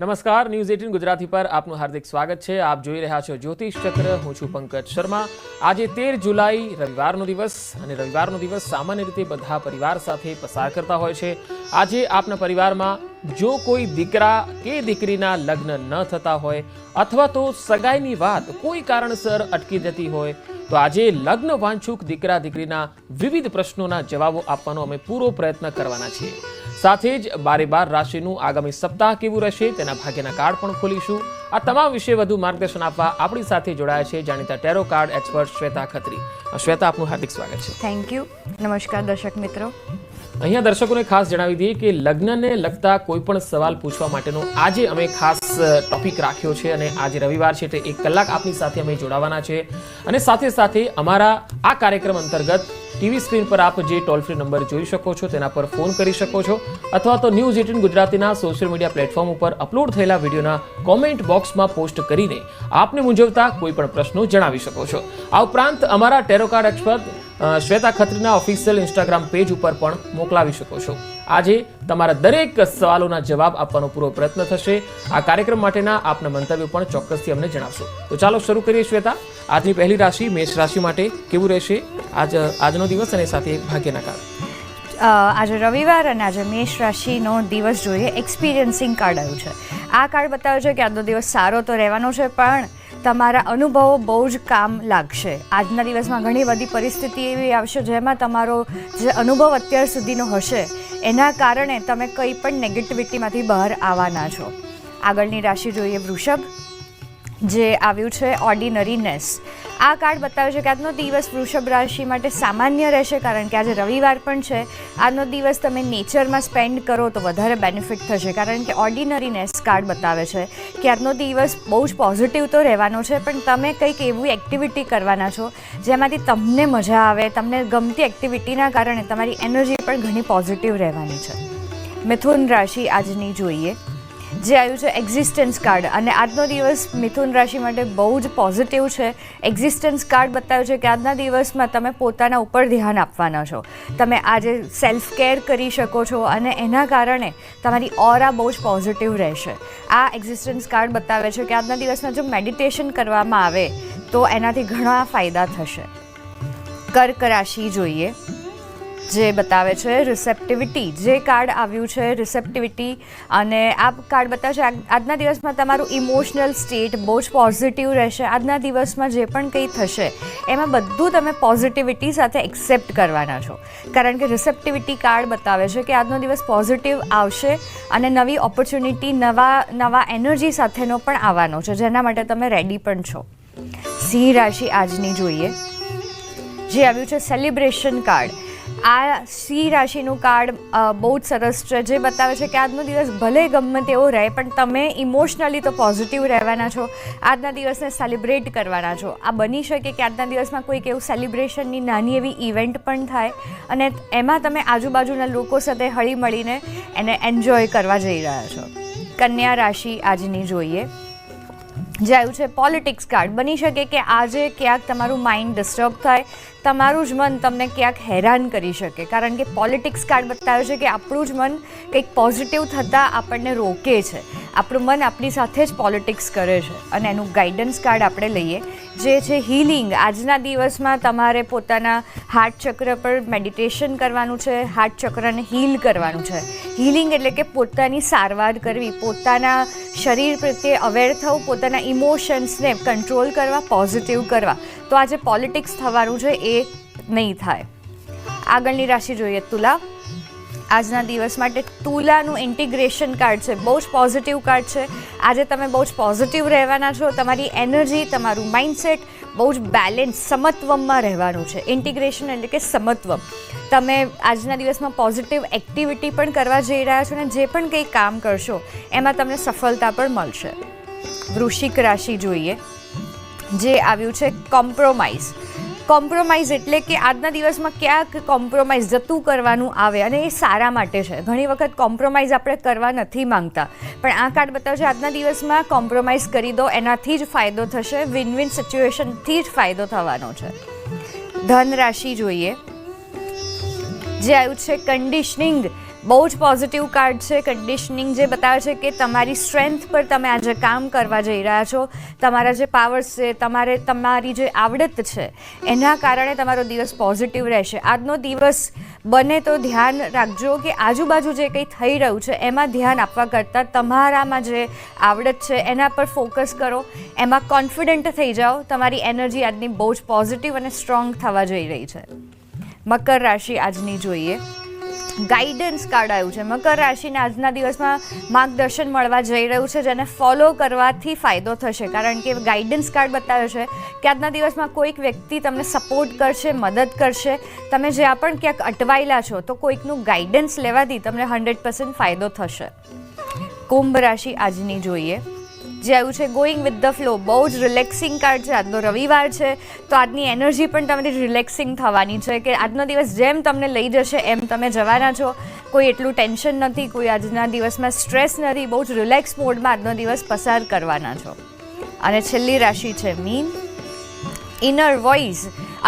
નમસ્કાર, ન્યૂઝ 18 ગુજરાતી પર આપનું હાર્દિક સ્વાગત છે. આપ જોઈ રહ્યા છો જ્યોતિષ ચક્ર. હું છું પંકજ શર્મા. આજે 13 જુલાઈ રવિવારનો દિવસ અને રવિવારનો દિવસ સામાન્ય રીતે બધા પરિવાર સાથે પસાર કરતા હોય છે. આજે આપના પરિવારમાં જો કોઈ દીકરા કે દીકરીના લગ્ન ન થતા હોય અથવા તો સગાઈની વાત કોઈ કારણસર અટકી જતી હોય તો આજે લગ્ન વાંછુક દીકરા દીકરીના વિવિધ પ્રશ્નોના જવાબો આપવાનો અમે પૂરો પ્રયત્ન કરવાના છીએ. સાથે જ 12 રાશિનું આગામી સપ્તાહ કેવું રહેશે તેના ભાગ્યના કાર્ડ પણ ખોલીશું. આ તમામ વિશે વધુ માર્ગદર્શન આપવા આપણી સાથે જોડાયા છે જાણીતા ટેરો કાર્ડ એક્સપર્ટ શ્વેતા ખત્રી. શ્વેતા, આપનું હાર્દિક સ્વાગત છે. Thank you. નમસ્કાર દર્શક મિત્રો. અહીંયા દર્શકોને ખાસ જણાવી દઈએ કે લગ્નને લગતા કોઈ પણ સવાલ પૂછવા માટેનો આજે અમે ખાસ ટોપિક રાખ્યો છે અને આજે રવિવાર છે એટલે 1 કલાક આપની સાથે અમે જોડાવાના છે. અને સાથે સાથે અમારા આ કાર્યક્રમ અંતર્ગત ટીવી સ્ક્રીન પર આપ જે ટોલ ફ્રી નંબર જોઈ શકો છો તેના પર ફોન કરી શકો છો અથવા તો ન્યૂઝ 18 ગુજરાતીના સોશિયલ મીડિયા પ્લેટફોર્મ ઉપર અપલોડ થયેલા વિડીયોના કોમેન્ટ બોક્સમાં પોસ્ટ કરીને આપને મૂંઝવતા કોઈ પણ પ્રશ્નો જણાવી શકો છો. આ ઉપરાંત અમારા ટેરો કાર્ડ એક્સપર્ટ શ્વેતા ખત્રીના ઓફિશિયલ ઇન્સ્ટાગ્રામ પેજ ઉપર પણ મોકલાવી શકો છો. આજે તમારા દરેક સવાલોના જવાબ આપવાનો પૂરો પ્રયત્ન થશે. આ કાર્યક્રમ માટેના આપના મંતવ્યો પણ ચોક્કસથી અમને જણાવશો. તો ચાલો શરૂ કરીએ. શ્વેતા, આજની પહેલી રાશિ મેષ રાશિ માટે કેવું રહેશે આજનો દિવસ અને સાથે ભાગ્યના કાર્ડ? આજે રવિવાર અને આજે મેષ રાશિનો દિવસ જોઈએ. એક્સપિરિયન્સિંગ કાર્ડ આવ્યું છે. આ કાર્ડ બતાવે છે કે આજનો દિવસ સારો તો રહેવાનો છે પણ તમારા અનુભવો બહુ જ કામ લાગશે. આજના દિવસમાં ઘણી બધી પરિસ્થિતિ એવી આવશે જેમાં તમારો જે અનુભવ અત્યાર સુધીનો હશે એના કારણે તમે કંઈ પણ નેગેટિવિટીમાંથી બહાર આવવાના છો. આગળની રાશિ જોઈએ વૃષભ, જે આવ્યું છે ઓર્ડિનરીનેસ. આ કાર્ડ બતાવે છે કે આજનો દિવસ વૃષભ રાશિ માટે સામાન્ય રહેશે કારણ કે આજે રવિવાર પણ છે. આજનો દિવસ તમે નેચરમાં સ્પેન્ડ કરો તો વધારે બેનિફિટ થશે કારણ કે ઓર્ડિનરીનેસ કાર્ડ બતાવે છે કે આજનો દિવસ બહુ જ પોઝિટિવ તો રહેવાનો છે પણ તમે કંઈક એવી એક્ટિવિટી કરવાના છો જેમાંથી તમને મજા આવે. તમને ગમતી એક્ટિવિટીના કારણે તમારી એનર્જી પણ ઘણી પોઝિટિવ રહેવાની છે. મિથુન રાશિ આજની જોઈએ, જે આવ્યું છે એક્ઝિસ્ટન્સ કાર્ડ અને આજનો દિવસ મિથુન રાશિ માટે બહુ જ પોઝિટિવ છે. એક્ઝિસ્ટન્સ કાર્ડ બતાવ્યું છે કે આજના દિવસમાં તમે પોતાના ઉપર ધ્યાન આપવાના છો. તમે આજે સેલ્ફ કેર કરી શકો છો અને એના કારણે તમારી ઓરા બહુ જ પોઝિટિવ રહેશે. આ એક્ઝિસ્ટન્સ કાર્ડ બતાવે છે કે આજના દિવસમાં જો મેડિટેશન કરવામાં આવે તો એનાથી ઘણા ફાયદા થશે. કર્ક રાશિ જોઈએ, જે બતાવે છે રિસેપ્ટિવિટી. જે કાર્ડ આવ્યું છે રિસેપ્ટિવિટી અને આ કાર્ડ બતાવે છે આજના દિવસમાં તમારું ઇમોશનલ સ્ટેટ બહુ જ પોઝિટિવ રહેશે. આજના દિવસમાં જે પણ કંઈ થશે એમાં બધું તમે પોઝિટિવિટી સાથે એક્સેપ્ટ કરવાના છો કારણ કે રિસેપ્ટિવિટી કાર્ડ બતાવે છે કે આજનો દિવસ પોઝિટિવ આવશે અને નવી ઓપોર્ચ્યુનિટી નવા એનર્જી સાથેનો પણ આવવાનો છે જેના માટે તમે રેડી પણ છો. સિંહ રાશિ આજની જોઈએ, જે આવ્યું છે સેલિબ્રેશન કાર્ડ. આ સિંહ રાશિનું કાર્ડ બહુ જ સરસ છે, જે બતાવે છે કે આજનો દિવસ ભલે ગમે તેવો રહે પણ તમે ઇમોશનલી તો પોઝિટિવ રહેવાના છો. આજના દિવસને સેલિબ્રેટ કરવાના છો. આ બની શકે કે આજના દિવસમાં કોઈક એવું સેલિબ્રેશનની નાની એવી ઇવેન્ટ પણ થાય અને એમાં તમે આજુબાજુના લોકો સાથે હળી મળીને એને એન્જોય કરવા જઈ રહ્યા છો. કન્યા રાશિ આજની જોઈએ, જે આવ્યું છે પોલિટિક્સ કાર્ડ. બની શકે કે આજે ક્યાંક તમારું માઇન્ડ ડિસ્ટર્બ થાય, તમારું જ મન તમને ક્યાંક હેરાન કરી શકે કારણ કે પોલિટિક્સ કાર્ડ બતાવે છે કે આપણું જ મન કંઈક પોઝિટિવ થતાં આપણને રોકે છે. આપણું મન આપણી સાથે જ પોલિટિક્સ કરે છે અને એનું ગાઈડન્સ કાર્ડ આપણે લઈએ, જે છે હીલિંગ. આજના દિવસમાં તમારે પોતાના હાર્ટ ચક્ર પર મેડિટેશન કરવાનું છે, હાર્ટ ચક્રને હીલ કરવાનું છે. હીલિંગ એટલે કે પોતાની સારવાર કરવી, પોતાના શરીર પ્રત્યે અવેર થવું, પોતાના ઇમોશન્સને કંટ્રોલ કરવા, પોઝિટિવ કરવા. તો આજે પોલિટિક્સ થવાનું છે એ નહીં થાય. આગળની રાશિ જોઈએ તુલા. આજના દિવસ માટે તુલાનું ઇન્ટિગ્રેશન કાર્ડ છે. બહુ જ પોઝિટિવ કાર્ડ છે. આજે તમે બહુ જ પોઝિટિવ રહેવાના છો. તમારી એનર્જી, તમારું માઇન્ડસેટ બહુ જ બેલેન્સ, સમત્વમાં રહેવાનું છે. ઇન્ટિગ્રેશન એટલે કે સમત્વ. તમે આજના દિવસમાં પોઝિટિવ એક્ટિવિટી પણ કરવા જઈ રહ્યા છો અને જે પણ કંઈ કામ કરશો એમાં તમને સફળતા પણ મળશે. વૃશ્ચિક રાશિ જોઈએ, જે આવ્યું છે કોમ્પ્રોમાઇઝ. કોમ્પ્રોમાઇઝ એટલે કે આજના દિવસમાં ક્યાંક કોમ્પ્રોમાઇઝ જતું કરવાનું આવે અને એ સારા માટે છે. ઘણી વખત કોમ્પ્રોમાઇઝ આપણે કરવા નથી માંગતા પણ આ કાર્ડ બતાવે છે આજના દિવસમાં કોમ્પ્રોમાઇઝ કરી દો, એનાથી જ ફાયદો થશે. વિન વિન સિચ્યુએશનથી જ ફાયદો થવાનો છે. ધન રાશિ જોઈએ, જે આવ્યું છે કન્ડિશનિંગ બહુ જ પોઝિટિવ કાર્ડ છે. કન્ડિશનિંગ જે બતાવે છે કે તમારી સ્ટ્રેન્થ પર તમે આજે કામ કરવા જઈ રહ્યા છો. તમારા જે પાવર્સ છે, તમારી જે આવડત છે એના કારણે તમારો દિવસ પોઝિટિવ રહેશે. આજનો દિવસ બને તો ધ્યાન રાખજો કે આજુબાજુ જે કંઈ થઈ રહ્યું છે એમાં ધ્યાન આપવા કરતાં તમારામાં જે આવડત છે એના પર ફોકસ કરો, એમાં કોન્ફિડન્ટ થઈ જાઓ. તમારી એનર્જી આજની બહુ જ પોઝિટિવ અને સ્ટ્રોંગ થવા જઈ રહી છે. મકર રાશિ આજની જોઈએ. ગાઈડન્સ કાર્ડ આવ્યું છે. મકર રાશિને આજના દિવસમાં માર્ગદર્શન મળવા જઈ રહ્યું છે, જેને ફોલો કરવાથી ફાયદો થશે. કારણ કે ગાઈડન્સ કાર્ડ બતાવે છે કે આજના દિવસમાં કોઈક વ્યક્તિ તમને સપોર્ટ કરશે, મદદ કરશે. તમે જ્યાં પણ ક્યાંક અટવાયેલા છો તો કોઈકનું ગાઈડન્સ લેવાથી તમને 100% ફાયદો થશે. કુંભ રાશિ આજની જોઈએ. જે આવ્યું છે ગોઈંગ વિથ ધ ફ્લો. બહુ જ રિલેક્સિંગ કાર્ડ છે. આજનો રવિવાર છે તો આજની એનર્જી પણ તમારી રિલેક્સિંગ થવાની છે કે આજનો દિવસ જેમ તમને લઈ જશે એમ તમે જવાના છો. કોઈ એટલું ટેન્શન નથી, કોઈ આજના દિવસમાં સ્ટ્રેસ નથી. બહુ જ રિલેક્સ મોડમાં આજનો દિવસ પસાર કરવાના છો. અને છેલ્લી રાશિ છે મીન. ઇનર વોઇસ,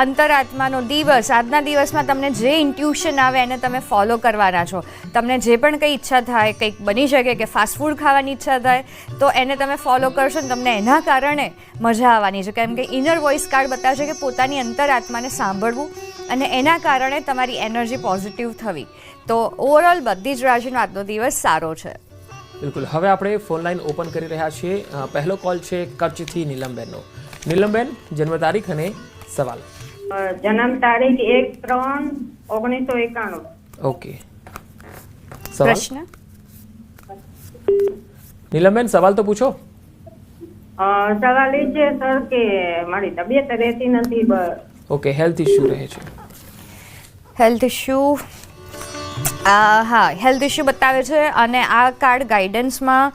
અંતરાત્માનો દિવસ. આજના દિવસમાં તમને જે ઇન્ટ્યુશન આવે એને તમે ફોલો કરવાના છો. તમને જે પણ કંઈ ઈચ્છા થાય, કંઈક બની શકે કે ફાસ્ટ ફૂડ ખાવાની ઈચ્છા થાય તો એને તમે ફોલો કરશો ને તમને એના કારણે મજા આવવાની છે. કેમ કે ઇનર વોઇસ કાર્ડ બતાવે છે કે પોતાની અંતરાત્માને સાંભળવું અને એના કારણે તમારી એનર્જી પોઝિટિવ થવી. તો ઓવરઓલ બધી જ રાશિનો આજનો દિવસ સારો છે. બિલકુલ. હવે આપણે ફોન લાઈન ઓપન કરી રહ્યા છીએ. પહેલો કોલ છે કચ્છથી નીલમબેનનો. નીલમબેન, જન્મ તારીખ અને સવાલ. જન્મ તારીખ 1/3/1991. ઓકે. સવાલ. પ્રશ્ન નીલમબેન, સવાલ તો પૂછો. સવાલ એ છે સર કે મારી તબિયત રહેતી નથી. ઓકે, હેલ્થ ઇશ્યુ રહે છે. હેલ્થ ઇશ્યુ, હા, હેલ્થ ઇશ્યુ બતાવે છે. અને આ કાર્ડ ગાઈડન્સમાં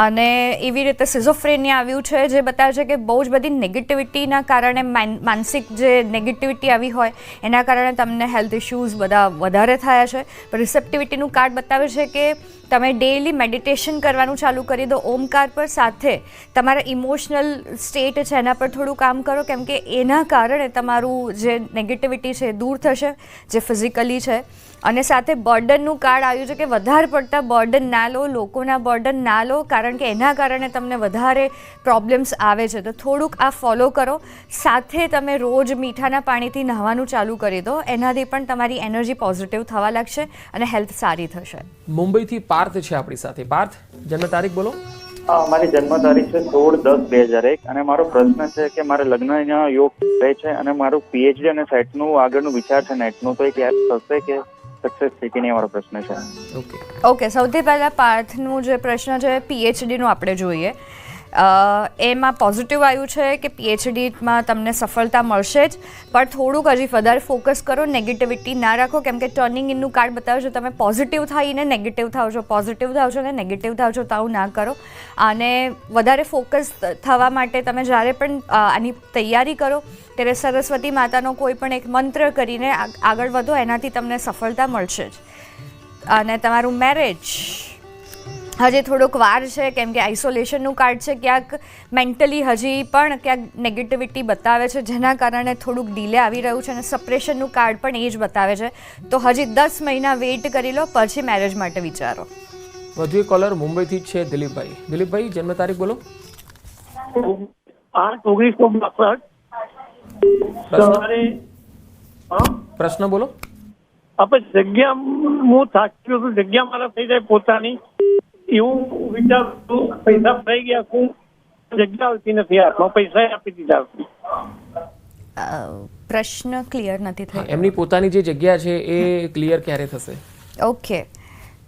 અને એવી રીતે સિઝોફ્રેનિયા આવ્યું છે જે બતાવે છે કે બહુ જ બધી નેગેટિવિટીના કારણે માનસિક જે નેગેટિવિટી આવી હોય એના કારણે તમને હેલ્થ ઇશ્યુઝ બધા વધારે થયા છે. રિસેપ્ટિવિટીનું કાર્ડ બતાવે છે કે તમે ડેઇલી મેડિટેશન કરવાનું ચાલુ કરી દો ઓમકાર પર. સાથે તમારા ઇમોશનલ સ્ટેટ છે એના પર થોડું કામ કરો, કેમ કે એના કારણે તમારું જે નેગેટિવિટી છે એ દૂર થશે, જે ફિઝિકલી છે. અને સાથે બર્ડનનું કાર્ડ આવ્યું છે કે વધારે પડતા બર્ડન ના લો, લોકોના બર્ડન ના લો, કારણ કે એના કારણે તમને વધારે પ્રોબ્લેમ્સ આવે છે. તો થોડુંક આ ફોલો કરો. સાથે તમે રોજ મીઠાના પાણીથી નહાવાનું ચાલુ કરી દો. એનાથી પણ તમારી એનર્જી પોઝિટિવ થવા લાગશે અને હેલ્થ સારી થશે. મુંબઈથી પાર્થ છે આપણી સાથે. પાર્થ, જન્મ તારીખ બોલો. મારી જન્મ તારીખ છે 16/10/2001 અને મારો પ્રશ્ન છે કે મારે લગ્નના યોગ રહે છે અને મારું પીએચડી અને સેટનું આગળનું વિચાર છે નેટનું, તો એ ક્યારે થશે કે સક્સેસ થઈ કે નહીં, મારો પ્રશ્ન છે. ઓકે, સૌથી પહેલાં પાર્થનું જે પ્રશ્ન છે પીએચડીનું આપણે જોઈએ. એમાં પોઝિટિવ આવ્યું છે કે પીએચડીમાં તમને સફળતા મળશે જ, પણ થોડુંક હજી વધારે ફોકસ કરો, નેગેટિવિટી ના રાખો. કેમ કે ટર્નિંગ ઇનનું કાર્ડ બતાવે છે તમે પોઝિટિવ થઈને નેગેટિવ થાવ છો, પોઝિટિવ થાવ છો ને નેગેટિવ થાવ છો, તો આવું ના કરો. અને વધારે ફોકસ થવા માટે તમે જ્યારે પણ આની તૈયારી કરો ત્યારે સરસ્વતી માતાનો કોઈ પણ એક મંત્ર કરીને આગળ વધો, એનાથી તમને સફળતા મળશે જ. અને તમારું મેરેજ હજી થોડોક વાર છે, કેમ કે આઇસોલેશનનું કાર્ડ છે. ક્યાંક મેન્ટલી હજી પણ ક્યાંક નેગેટિવિટી બતાવે છે, જેના કારણે થોડુંક ડીલે આવી રહ્યું છે. અને સપ્રેશનનું કાર્ડ પણ એ જ બતાવે છે. તો હજી 10 મહિના વેઇટ કરી લો, પછી મેરેજ માટે વિચારો. વધુ એક કોલર મુંબઈથી જ છે દિલીપભાઈ. દિલીપભાઈ, જન્મ તારીખ બોલો. 8/1962. પ્રશ્ન બોલો. આપણે જગ્યા હું થાક્યો છું, જગ્યા મારા થઈ જાય પોતાની એવું વિચારું, પૈસા થઈ ગયા, હું જગ્યા આવતી નથી, હાથમાં પૈસા આપી દીધા. પ્રશ્ન ક્લિયર નથી થયો. એમની પોતાની જે જગ્યા છે એ ક્લિયર ક્યારે થશે? ઓકે,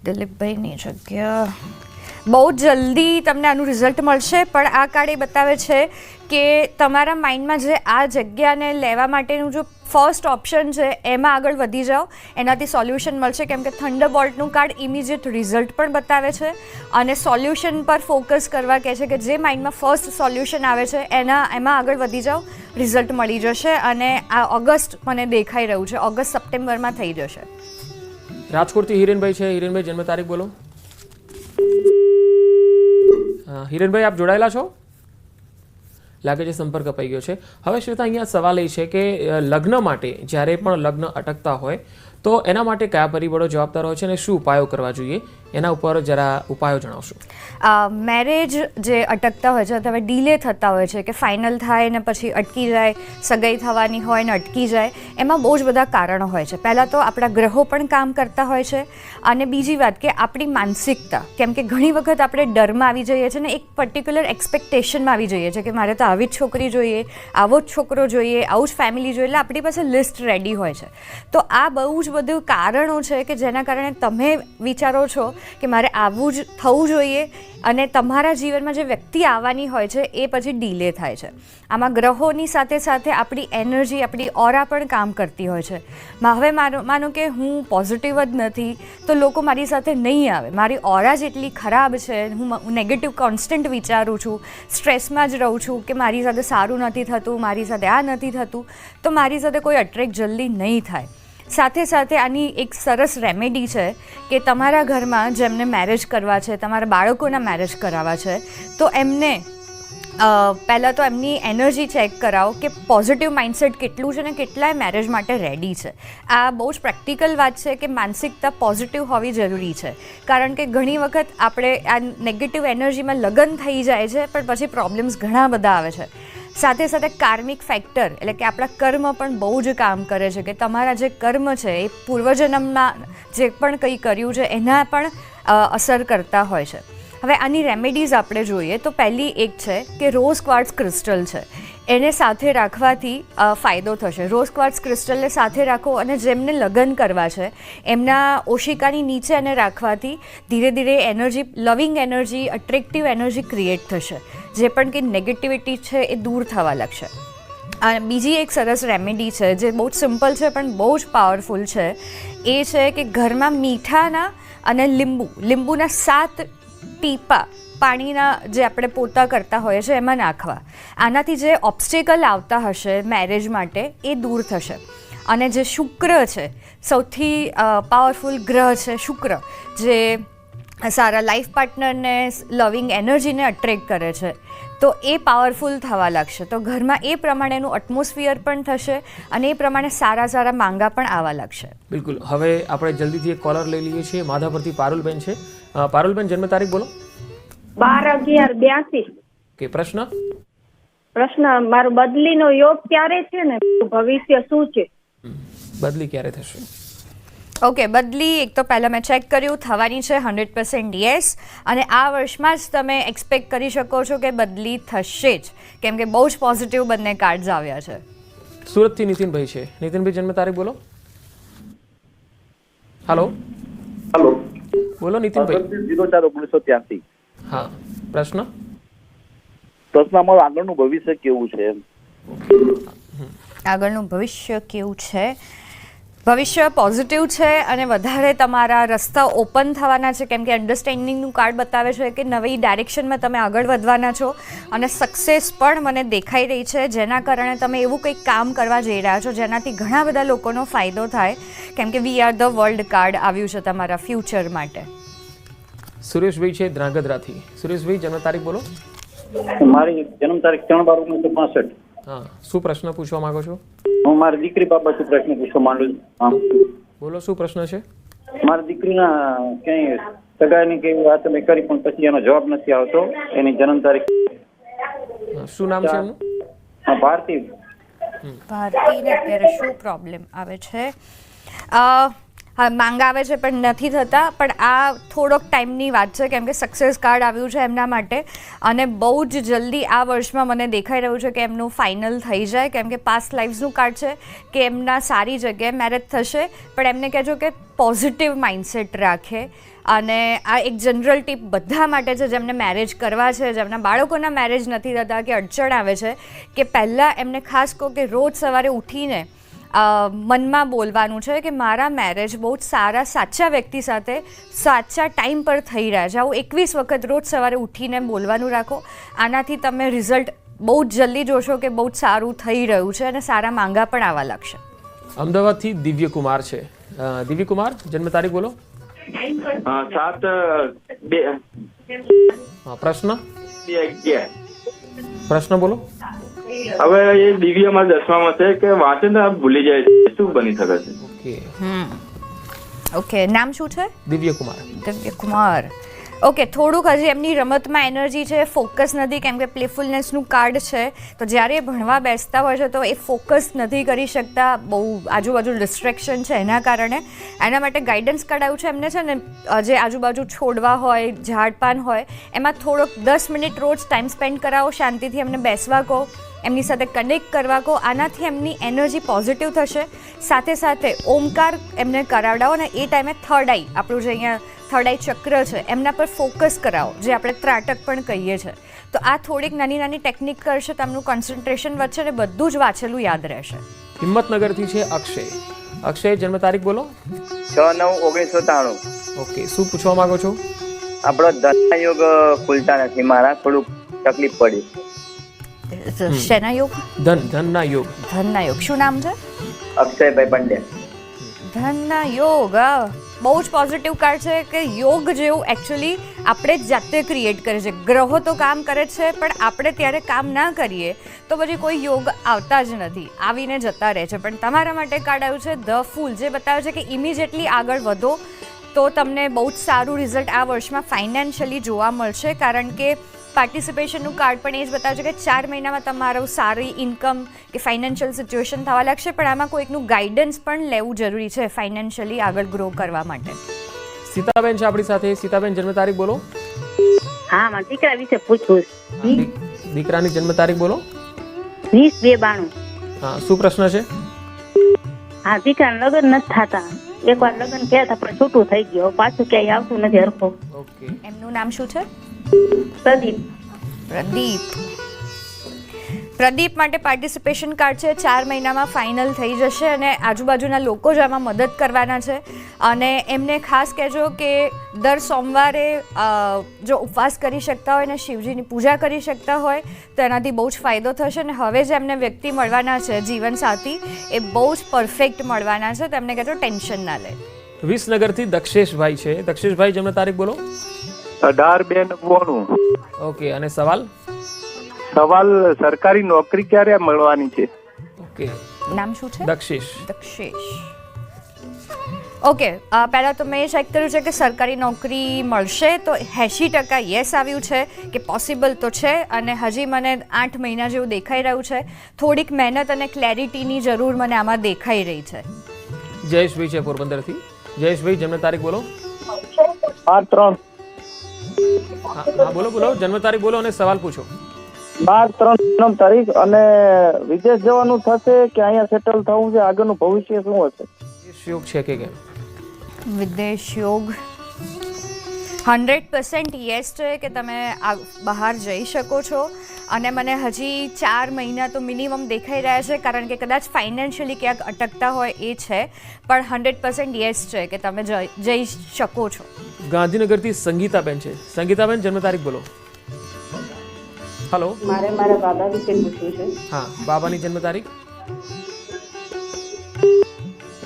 દિલીપભાઈની જગ્યા બહુ જલ્દી તમને આનું રિઝલ્ટ મળશે. પણ આ કાર્ડ એ બતાવે છે કે તમારા માઇન્ડમાં જે આ જગ્યાને લેવા માટેનું જો ફર્સ્ટ ઓપ્શન છે એમાં આગળ વધી જાઓ, એનાથી સોલ્યુશન મળશે. કેમ કે થંડરબોલ્ટનું કાર્ડ ઇમિડિયેટ રિઝલ્ટ પણ બતાવે છે અને સોલ્યુશન પર ફોકસ કરવા કહે છે કે જે માઇન્ડમાં ફર્સ્ટ સોલ્યુશન આવે છે એમાં આગળ વધી જાઓ, રિઝલ્ટ મળી જશે. અને આ ઓગસ્ટ મને દેખાઈ રહ્યું છે, ઓગસ્ટ સપ્ટેમ્બરમાં થઈ જશે. રાજકોટથી હિરેનભાઈ છે. હિરેનભાઈ, જન્મ તારીખ બોલો. હિરેનભાઈ, આપ જોડાયેલા છો? લાગે છે સંપર્ક અપાઈ ગયો છે. હવે શ્વેતા, અહીંયા સવાલ એ છે કે લગ્ન માટે જ્યારે પણ લગ્ન અટકતા હોય તો એના માટે કયા પરિબળો જવાબદાર હોય છે અને શું ઉપાયો કરવા જોઈએ એના ઉપર જરા ઉપાયો જણાવશો. મેરેજ જે અટકતા હોય છે અથવા ડીલે થતા હોય છે કે ફાઇનલ થાય ને પછી અટકી જાય, સગાઈ થવાની હોય ને અટકી જાય, એમાં બહુ જ બધા કારણો હોય છે. પહેલાં તો આપણા ગ્રહો પણ કામ કરતા હોય છે અને બીજી વાત કે આપણી માનસિકતા, કેમ કે ઘણી વખત આપણે ડરમાં આવી જઈએ છીએ ને એક પર્ટિક્યુલર એક્સપેક્ટેશનમાં આવી જઈએ છીએ કે મારે તો આવી જ છોકરી જોઈએ, આવો જ છોકરો જોઈએ, આવું જ ફેમિલી જોઈએ, એટલે આપણી પાસે લિસ્ટ રેડી હોય છે. તો આ બહુ જ બધું કારણો છે કે જેના કારણે તમે વિચારો છો કે મારે આવું જ થવું જોઈએ અને તમારા જીવનમાં જે વ્યક્તિ આવવાની હોય છે એ પછી ડીલે થાય છે. આમાં ગ્રહોની સાથે સાથે આપણી એનર્જી, આપણી ઓરા પણ કામ કરતી હોય છે. હવે માનો કે હું પોઝિટિવ જ નથી તો લોકો મારી સાથે નહીં આવે, મારી ઓરા જ એટલી ખરાબ છે, હું નેગેટિવ કોન્સ્ટન્ટ વિચારું છું, સ્ટ્રેસમાં જ રહું છું કે મારી સાથે સારું નથી થતું, મારી સાથે આ નથી થતું, તો મારી સાથે કોઈ અટ્રેક્ટ જલ્દી નહીં થાય. સાથે સાથે આની એક સરસ રેમેડી છે કે તમારા ઘરમાં જેમને મેરેજ કરવા છે, તમારા બાળકોના મેરેજ કરાવવા છે, તો એમને પહેલાં તો એમની એનર્જી ચેક કરાવો કે પોઝિટિવ માઇન્ડસેટ કેટલું છે ને કેટલાય મેરેજ માટે રેડી છે. આ બહુ જ પ્રેક્ટિકલ વાત છે કે માનસિકતા પોઝિટિવ હોવી જરૂરી છે, કારણ કે ઘણી વખત આપણે આ નેગેટિવ એનર્જીમાં લગ્ન થઈ જાય છે પણ પછી પ્રોબ્લેમ્સ ઘણા બધા આવે છે. સાથે સાથે કાર્મિક ફેક્ટર એટલે કે આપણા કર્મ પણ બહુ જ કામ કરે છે કે તમારા જે કર્મ છે એ પૂર્વજન્મમાં જે પણ કંઈ કર્યું છે એના પણ અસર કરતા હોય છે. હવે આની રેમેડીઝ આપણે જોઈએ તો પહેલી એક છે કે રોઝ ક્વાર્ટ્ઝ ક્રિસ્ટલ છે, એને સાથે રાખવાથી ફાયદો થશે. રોઝ ક્વાર્ટ્ઝ ક્રિસ્ટલને સાથે રાખો અને જેમને લગ્ન કરવા છે એમના ઓશિકાની નીચે એને રાખવાથી ધીરે ધીરે એનર્જી, લવિંગ એનર્જી, અટ્રેક્ટિવ એનર્જી ક્રિએટ થશે. જે પણ કંઈ નેગેટિવિટી છે એ દૂર થવા લાગશે. અને બીજી એક સરસ રેમેડી છે જે બહુ જ સિમ્પલ છે પણ બહુ જ પાવરફુલ છે, એ છે કે ઘરમાં મીઠાના અને લીંબુના 7 ટીપા પાણીના જે આપણે પોતા કરતા હોઈએ છીએ એમાં નાખવા. આનાથી જે ઓબ્સ્ટેકલ આવતા હશે મેરેજ માટે એ દૂર થશે. અને જે શુક્ર છે, સૌથી પાવરફુલ ગ્રહ છે શુક્ર, જે સારા લાઈફ પાર્ટનરને, લવિંગ એનર્જીને અટ્રેક્ટ કરે છે, તો એ પાવરફુલ થવા લાગશે. તો ઘરમાં એ પ્રમાણેનું એટમોસ્ફિયર પણ થશે અને એ પ્રમાણે સારા સારા માંગા પણ આવવા લાગશે. બિલકુલ. હવે આપણે જલ્દીથી એક કોલર લઈ લઈએ છીએ. માધાપરથી પારુલબેન છે. પારુલબેન, જન્મ તારીખ બોલો. 12/11/82. કે પ્રશ્ન મારો બદલીનો યોગ ક્યારે છે ને ભવિષ્ય શું છે? બદલી ક્યારે થશે? ઓકે, બદલી એક તો પહેલાં મેં ચેક કર્યું, થવાની છે 100% યસ. અને આ વર્ષમાં જ તમે એક્સપેક્ટ કરી શકો છો કે બદલી થશે જ, કેમ કે બહુ જ પોઝિટિવ બંને કાર્ડ્સ આવ્યા છે. સુરતથી નીતિનભાઈ છે. નીતિનભાઈ, જન્મ તારીખ બોલો. હલો બોલો નીતિનભાઈ. 04/1983. હા, પ્રશ્ન અમારું આગળનું ભવિષ્ય કેવું છે? આગળનું ભવિષ્ય કેવું છે? ભવિષ્ય પોઝિટિવ છે અને વધારે તમારા રસ્તા ઓપન થવાના છે, કેમ કે અન્ડરસ્ટેન્ડિંગનું કાર્ડ બતાવે છે કે નવી ડાયરેક્શનમાં તમે આગળ વધવાના છો અને સક્સેસ પણ મને દેખાઈ રહી છે, જેના કારણે તમે એવું કંઈક કામ કરવા જઈ રહ્યા છો જેનાથી ઘણા બધા લોકોનો ફાયદો થાય, કેમ કે વી આર ધ વર્લ્ડ કાર્ડ આવ્યું છે તમારા ફ્યુચર માટે. સુરેશભાઈ છે ધ્રાંગધ્રાથી. સુરેશભાઈ, જન્મ તારીખ બોલો. મારી જન્મ તારીખ 3/12/1965. હા, શું પ્રશ્ન પૂછવા માંગો છો? હું મારી દીકરી બાબતે પ્રશ્ન પૂછવા માંગુ છું. બોલો, શું પ્રશ્ન છે? મારી દીકરીના ક્યાંય સગાઈની કઈ વાત મેં કરી પણ પછી એનો જવાબ નથી આવતો. એની જન્મ તારીખ શું નામ છે એમનું? ભારતી. ભારતીને અત્યારે શું પ્રોબ્લેમ આવે છે? હા, માંગ આવે છે પણ નથી થતા, પણ આ થોડોક ટાઈમની વાત છે, કેમ કે સક્સેસ કાર્ડ આવ્યું છે એમના માટે અને બહુ જ જલ્દી આ વર્ષમાં મને દેખાઈ રહ્યું છે કે એમનું ફાઇનલ થઈ જાય, કેમ કે પાસ્ટ લાઈફ્સનું કાર્ડ છે કે એમના સારી જગ્યાએ મેરેજ થશે. પણ એમને કહેજો કે પોઝિટિવ માઇન્ડસેટ રાખે. અને આ એક જનરલ ટીપ બધા માટે છે જેમને મેરેજ કરવા છે, જેમના બાળકોના મેરેજ નથી થતા કે અડચણ આવે છે, કે પહેલાં એમને ખાસ કહો કે રોજ સવારે ઉઠીને મનમાં બોલવાનું છે કે મારા મેરેજ બહુ જ સારા સાચા વ્યક્તિ સાથે સાચા ટાઈમ પર થઈ રહ્યા છે. આવું 21 વખત રોજ સવારે ઉઠીને બોલવાનું રાખો. આનાથી તમે રિઝલ્ટ બહુ જ જલ્દી જોશો કે બહુ જ સારું થઈ રહ્યું છે અને સારા માંગા પણ આવવા લાગશે. અમદાવાદથી દિવ્યકુમાર છે. દિવ્યકુમાર, જન્મ તારીખ બોલો. 7/2. હા, પ્રશ્ન 2/11. પ્રશ્ન બોલો. હવે એ દિવ્ય અમારા 10માં છે કે વાંચે ને ભૂલી જાય છે, શું બની શકે છે? ઓકે, ઓકે, નામ શું છે? દિવ્ય કુમાર. દિવ્ય કુમાર. ઓકે, થોડુંક હજી એમની રમતમાં એનર્જી છે, ફોકસ નથી, કેમ કે પ્લેફુલનેસનું કાર્ડ છે. તો જ્યારે એ ભણવા બેસતા હોય છે તો એ ફોકસ નથી કરી શકતા, બહુ આજુબાજુ ડિસ્ટ્રેક્શન છે એના કારણે. એના માટે ગાઈડન્સ કાર્ડ આવ્યું છે એમને છે ને, જે આજુબાજુ છોડવા હોય, ઝાડપાન હોય, એમાં થોડોક 10 મિનિટ રોજ ટાઈમ સ્પેન્ડ કરાવો, શાંતિથી એમને બેસવા કહો, એમની સાથે કનેક્ટ કરવા કહો. આનાથી એમની એનર્જી પોઝિટિવ થશે. સાથે સાથે ઓમકાર એમને કરાવડાવો ને એ ટાઈમે થર્ડ આઈ, આપણું જે અહીંયા થર્ડ આઈ ચક્ર છે એમના પર ફોકસ કરાવો, જે આપણે ત્રાટક પણ કહીએ છીએ. તો આ થોડીક નાની નાની ટેકનિક કરશે, તમને કોન્સન્ટ્રેશન વધશે ને બધું જ વાંચેલું યાદ રહેશે. હિંમતનગરથી છે અક્ષય. અક્ષય, જન્મ તારીખ બોલો. 6/9/1993. ઓકે, શું પૂછવા માંગો છો? આપણો ધનયોગ ખુલતા નથી મારા, થોડુંક તકલીફ પડી. શેના યોગ? ધનના યોગ. ધનના યોગ. શું નામ છે? અક્ષયભાઈ પંડ્યા. ધનના યોગ બહુ જ પોઝિટિવ કાર્ડ છે કે યોગ જેવું એકચ્યુઅલી આપણે જ જાતે ક્રિએટ કરે છે. ગ્રહો તો કામ કરે છે, પણ આપણે ત્યારે કામ ના કરીએ તો પછી કોઈ યોગ આવતા જ નથી, આવીને જતા રહે છે. પણ તમારા માટે કાર્ડ આવ્યું છે ધ ફૂલ, જે બતાવે છે કે ઇમિડિયેટલી આગળ વધો તો તમને બહુ જ સારું રિઝલ્ટ આ વર્ષમાં ફાઇનાન્શિયલી જોવા મળશે. કારણ કે પાર્ટિસિપેશનનું કાર્ડ પણ એ જ બતાવે છે કે 4 મહિનામાં તમારું સારી ઇન્કમ કે ફાઇનાન્શિયલ સિચ્યુએશન થવા લાગશે. પણ આમાં કોઈકનું ગાઈડન્સ પણ લેવું જરૂરી છે ફાઇનાન્શિયલી આગળ ગ્રો કરવા માટે. સીતાબેન છે આપણી સાથે. સીતાબેન, જન્મ તારીખ બોલો. હા, મારા દીકરા વિશે પૂછવું. દીકરાની જન્મ તારીખ બોલો. 20/2/92. હા, શું પ્રશ્ન છે? હા, દીકરાના લગ્ન નથી થતા. એકવાર લગ્ન કર્યા હતા પણ છૂટું થઈ ગયું, પાછું ક્યાંય આવતું નથી હરખો. ઓકે, એમનું નામ શું છે? પ્રદીપ. પ્રદીપ. પ્રદીપ માટે પાર્ટિસિપેશન કાર્ડ છે. 4 મહિનામાં ફાઇનલ થઈ જશે અને આજુબાજુના લોકો જ આમાં મદદ કરવાના છે. અને એમને ખાસ કહેજો કે દર સોમવારે જો ઉપવાસ કરી શકતા હોય ને શિવજીની પૂજા કરી શકતા હોય તો એનાથી બહુ જ ફાયદો થશે. અને હવે જે એમને વ્યક્તિ મળવાના છે જીવનસાથી, એ બહુ જ પરફેક્ટ મળવાના છે. તો એમને કહેજો ટેન્શન ના લે. વિસનગરથી દક્ષેશભાઈ છે. દક્ષેશભાઈ, જન્મ તારીખ બોલો. 18/2/92. ઓકે, અને સવાલ? સવાલ સરકારી નોકરી ક્યારે મળવાની છે? ઓકે, નામ શું છે? દક્ષેશ. દક્ષેશ. ઓકે, પહેલાં તો મેં ચેક કર્યું છે કે સરકારી નોકરી મળશે તો 80% યસ આવ્યું છે કે પોસિબલ તો છે. અને હજી મને 8 મહિના જેવું દેખાઈ રહ્યું છે. થોડીક મહેનત અને ક્લેરિટીની જરૂર મને આમાં દેખાઈ રહી છે. જયેશભાઈ છે પોરબંદરથી. જયેશભાઈ, જન્મ તારીખ બોલો. 12/3. હા, બોલો બોલો, જન્મ તારીખ બોલો અને સવાલ પૂછો. 12/3 તારીખ. અને વિદેશ જવાનું થશે કે અહીંયા સેટલ થવું છે? આગળનું ભવિષ્ય શું હશે? વિદેશ યોગ છે કે કેમ? વિદેશ યોગ 100% યસ છે કે તમે બહાર જઈ શકો છો. અને મને હજી 4 મહિના તો મિનિમમ દેખાઈ રહ્યા છે, કારણ કે કદાચ ફાઇનાન્શિયલી ક્યાંક અટકતા હોય એ છે. પણ 100% યસ છે કે તમે જઈ શકો છો. ગાંધીનગરથી સંગીતાબેન છે. સંગીતાબેન, જન્મ તારીખ બોલો. હલો, મારે મારા બાબા વિશે પૂછવું છે. હા, બાબાની જન્મ તારીખ.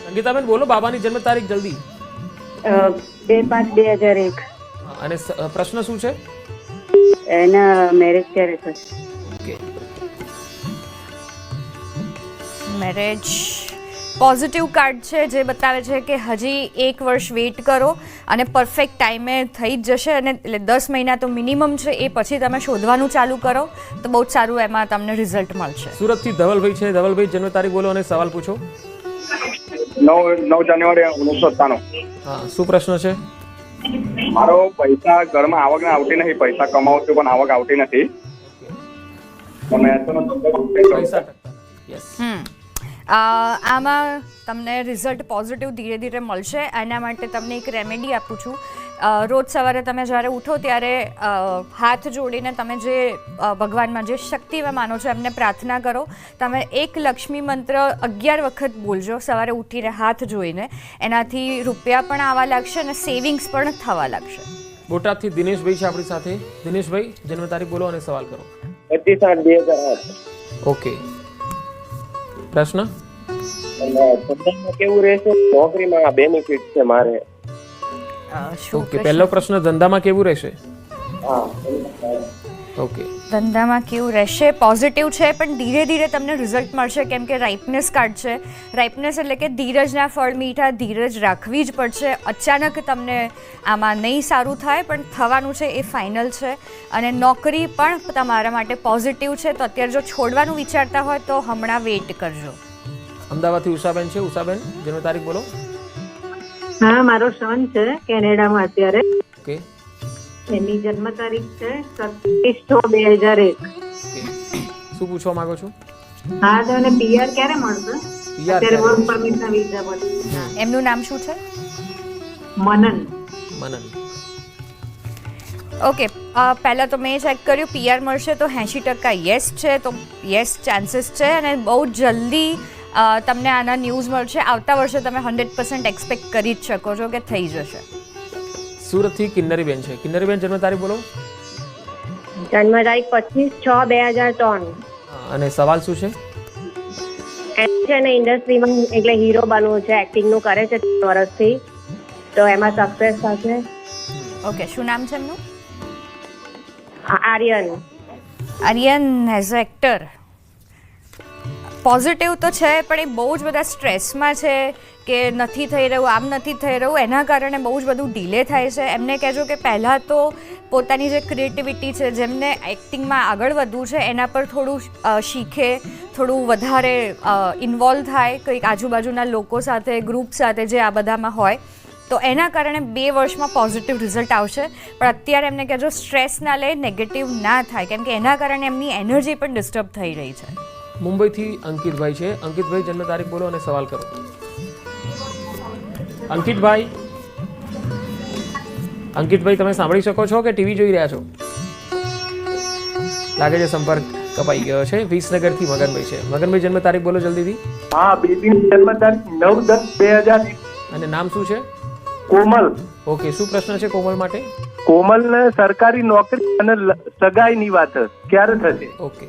સંગીતાબેન બોલો બાબાની જન્મ તારીખ જલ્દી. 2/5/2001. અને પ્રશ્ન શું છે? એના મેરેજ ક્યારે થશે? ઓકે, મેરેજ પોઝિટિવ કાર્ડ છે, જે બતાવે છે કે હજી 1 વર્ષ વેઇટ કરો અને પરફેક્ટ ટાઈમે થઈ જ જશે. અને એટલે 10 મહિના તો મિનિમમ છે, એ પછી તમે શોધવાનું ચાલુ કરો તો બહુ જ સારું એમાં તમને રિઝલ્ટ મળશે. સુરતથી ધવલભાઈ છે. ધવલભાઈ, જન્મ તારીખ બોલો અને સવાલ પૂછો. 9 જાન્યુઆરી 1997. હા, શું પ્રશ્ન છે? મારો પૈસા ઘરમાં આવક આવતી નથી, પૈસા કમાવું છું પણ આવક આવતી નથી. પૈસા ટકતા. યસ. આમાં તમને રિઝલ્ટ પોઝિટિવ ધીરે ધીરે મળશે. એના માટે તમને એક રેમેડી આપું છું. રોજ સવારે તમે જ્યારે ઉઠો ત્યારે હાથ જોડીને તમે જે ભગવાનમાં જે શક્તિમાં માનો છો એમને પ્રાર્થના કરો. તમે એક લક્ષ્મી મંત્ર 11 વખત બોલજો સવારે ઉઠીને હાથ જોઈને. એનાથી રૂપિયા પણ આવવા લાગશે અને સેવિંગ્સ પણ થવા લાગશે. બોટાદથી દિનેશભાઈ છે આપણી સાથે. દિનેશભાઈ, જન્મ તારીખ બોલો અને સવાલ કરો. 25/8/2008. ઓકે, પ્રશ્ન? ધંધામાં કેવું રહેશે? નોકરીમાં બેનિફિટ છે મારે. ઓકે, પહેલો પ્રશ્ન ધંધામાં કેવું રહેશે? ઓકે, ધંધામાં કેવું રહેશે? પોઝિટિવ છે, પણ ધીરે ધીરે તમને રિઝલ્ટ મળશે, કેમ કે રાઇપનેસ કાર્ડ છે. રાઇપનેસ એટલે કે ધીરજના ફળ મીઠા, ધીરજ રાખવી જ પડશે. અચાનક તમને આમાં નહીં સારું થાય, પણ થવાનું છે એ ફાઇનલ છે. અને નોકરી પણ તમારા માટે પોઝિટિવ છે, તો અત્યારે જો છોડવાનું વિચારતા હોય તો હમણાં વેઇટ કરજો. અમદાવાદથી ઉષાબેન છે. ઉષાબેન, જન્મ તારીખ બોલો. હા, મારો સન છે કેનેડામાં અત્યારે. ઓકે, એની જન્મ તારીખ છે 27/6/2001. ઓકે. શું પૂછવા માંગો છો? હા, તો એને PR ક્યારે મળશે? PR અત્યારે વર્ક ક્યારે? પરમિટના વિઝા પર. એમનું નામ શું છે? મનન. મનન. ઓકે, પહેલાં તો મેં ચેક કર્યું, PR મળશે તો 80% યસ છે, તો યસ ચાન્સીસ છે. અને બહુ જલ્દી તમને આના ન્યૂઝ મળશે. આવતા વર્ષે તમે 100% એક્સપેક્ટ કરી જ શકો છો કે થઈ જશે. સુરતથી કિન્નરીબેન છે. કિન્નરીબેન, જન્મ તારીખ બોલો. જન્મ તારીખ 25/6/2003. અને સવાલ શું છે? એમ છે ને ઇન્ડસ્ટ્રીમાં એટલે હીરો બનવું છે, એક્ટિંગનું કરે છે 3 વર્ષથી, તો એમાં સક્સેસ થશે. ઓકે, શું નામ છે એમનું? Aryan. Aryan as a actor positive તો છે, પણ એ બહુ જ બધા સ્ટ્રેસમાં છે કે નથી થઈ રહ્યું, આમ નથી થઈ રહ્યું, એના કારણે બહુ જ બધું ડિલે થાય છે. એમને કહેજો કે પહેલાં તો પોતાની જે ક્રિએટિવિટી છે, જેમને એક્ટિંગમાં આગળ વધવું છે, એના પર થોડું શીખે, થોડું વધારે ઇન્વોલ્વ થાય કંઈક આજુબાજુના લોકો સાથે, ગ્રુપ સાથે, જે આ બધામાં હોય. તો એના કારણે 2 વર્ષમાં પોઝિટિવ રિઝલ્ટ આવશે. પણ અત્યારે એમને કહેજો સ્ટ્રેસ ના લે, નેગેટિવ ના થાય, કેમ કે એના કારણે એમની એનર્જી પણ ડિસ્ટર્બ થઈ રહી છે. મુંબઈથી અંકિતભાઈ છે. અંકિતભાઈ, જન્મ તારીખ બોલો અને સવાલ કરો. અંકિતભાઈ, અંકિતભાઈ, તમે સાંભળી શકો છો કે ટીવી જોઈ રહ્યા છો? લાગે છે સંપર્ક કપાઈ ગયો છે. વિસનગરથી મગનભાઈ છે. મગનભાઈ, જન્મ તારીખ બોલો જલ્દીથી. હા, બેબીની જન્મ તારીખ 9/10/2001. અને નામ શું છે? કોમલ. ઓકે, શું પ્રશ્ન છે કોમલ માટે? કોમલને સરકારી નોકરી અને સગાઈની વાત ક્યારે થશે? ઓકે,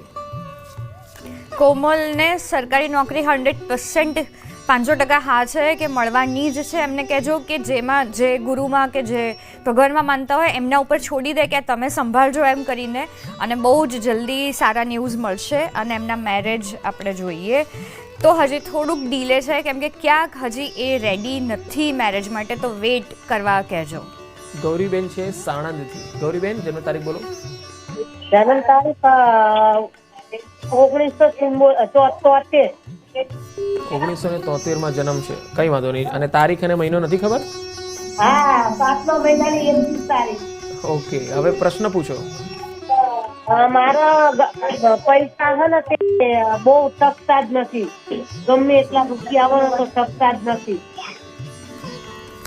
કોમલને સરકારી નોકરી 100% 500% હા છે કે મળવાની જ છે. એમને કહેજો કે જેમાં જે ગુરુમાં કે જે ભગવાનમાં માનતા હોય એમના ઉપર છોડી દે કે તમે સંભાળજો એમ કરીને, અને બહુ જ જલ્દી સારા ન્યૂઝ મળશે. અને એમના મેરેજ આપણે જોઈએ તો હજી થોડુંક ડીલે છે, કેમ કે ક્યાંક હજી એ રેડી નથી મેરેજ માટે, તો વેઇટ કરવા કહેજો. ગૌરીબેન છે સાણંદથી. ગૌરીબેન, જન્મ તારીખ બોલો. જન્મ તારીખ 1973. 1973માં જન્મ છે. કઈ વાંધો નહીં. અને તારીખ અને મહિનો નથી ખબર? હા, 7મા મહિનાની 21 તારીખ. ઓકે, હવે પ્રશ્ન પૂછો. મારા પૈસા છે ને તે બહુ ટકતા જ નથી, ગમે એટલા રૂપિયા આવે તો ટકતા જ નથી.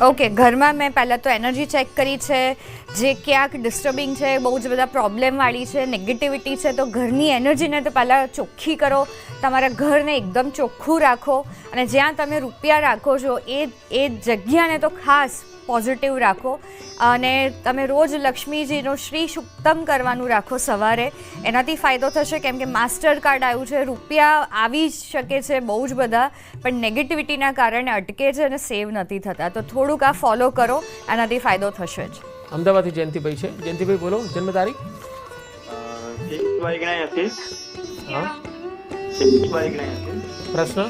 ઓકે, ઘરમાં મેં પહેલાં તો એનર્જી ચેક કરી છે, જે ક્યાંક ડિસ્ટર્બિંગ છે, બહુ જ બધા પ્રોબ્લેમવાળી છે, નેગેટિવિટી છે. તો ઘરની એનર્જીને તો પહેલાં ચોખ્ખી કરો, તમારા ઘરને એકદમ ચોખ્ખું રાખો. અને જ્યાં તમે રૂપિયા રાખો છો એ જગ્યાને તો ખાસ પોઝિટિવ રાખો. અને તમે રોજ લક્ષ્મીજીનો શ્રી સુક્તમ કરવાનું રાખો સવારે, એનાથી ફાયદો થશે. કેમ કે માસ્ટર કાર્ડ આવ્યું છે, રૂપિયા આવી શકે છે બહુ જ બધા, પણ નેગેટિવિટીના કારણે અટકે છે અને સેવ નથી થતા. તો થોડુંક આ ફોલો કરો, એનાથી ફાયદો થશે જ. અમદાવાદથી જયંતિભાઈ છે. જયંતિભાઈ બોલો, જન્મ તારીખ. 23/83. હા, 23/83. પ્રશ્ન.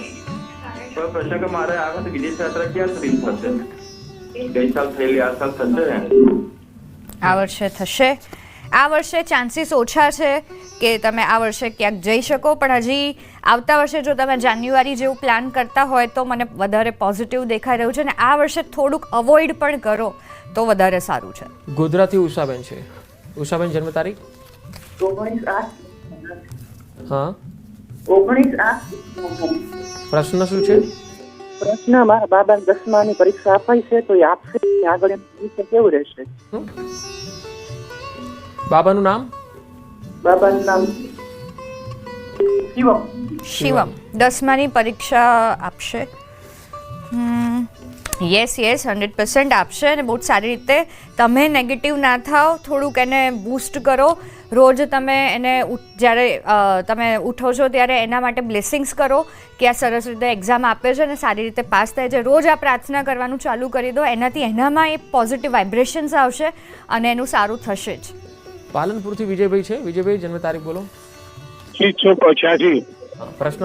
પ્રશ્ન કે મારે આ વખતે વિદેશ યાત્રા ક્યાં સુધી થશે? ગઈ સાલ થયેલી આ સાલ થશે? આ વર્ષે થશે. આ વર્ષે ચાન્સીસ ઓછા છે કે તમે આ વર્ષે ક્યાંક જઈ શકો, પણ હજી આવતા વર્ષે જો તમે જાન્યુઆરી જેવું પ્લાન કરતા હોય તો મને વધારે પોઝિટિવ દેખાઈ રહ્યું છે. અને આ વર્ષે થોડુંક અવોઇડ પણ કરો તો વધારે સારું છે. ગોધરાથી ઉષાબેન છે. ઉષાબેન, જન્મ તારીખ. 19/8. હા, 19/8. પ્રશ્ન શું છે? પ્રશ્ન, મારા બાબા 10માની પરીક્ષા અપાઈ છે તો એ આપશે, આગળ એમ ભવિષ્ય કેવું રહેશે? બાબાનું નામ? બાબાનું નામ શિવમ. શિવમ 10માની પરીક્ષા આપશે. યસ 100% આપશે. અને બહુ જ સારી રીતે. તમે નેગેટિવ ના થાઓ, થોડુંક એને બૂસ્ટ કરો. રોજ તમે એને જ્યારે તમે ઉઠો છો ત્યારે એના માટે બ્લેસિંગ્સ કરો કે આ સરસ રીતે એક્ઝામ આપે છે અને સારી રીતે પાસ થાય છે. રોજ આ પ્રાર્થના કરવાનું ચાલુ કરી દો, એનાથી એનામાં એ પોઝિટિવ વાઇબ્રેશન્સ આવશે અને એનું સારું થશે જ. પાલનપુરથી વિજયભાઈ છે. વિજયભાઈ જન્મ તારીખ બોલો. 86. હા, પ્રશ્ન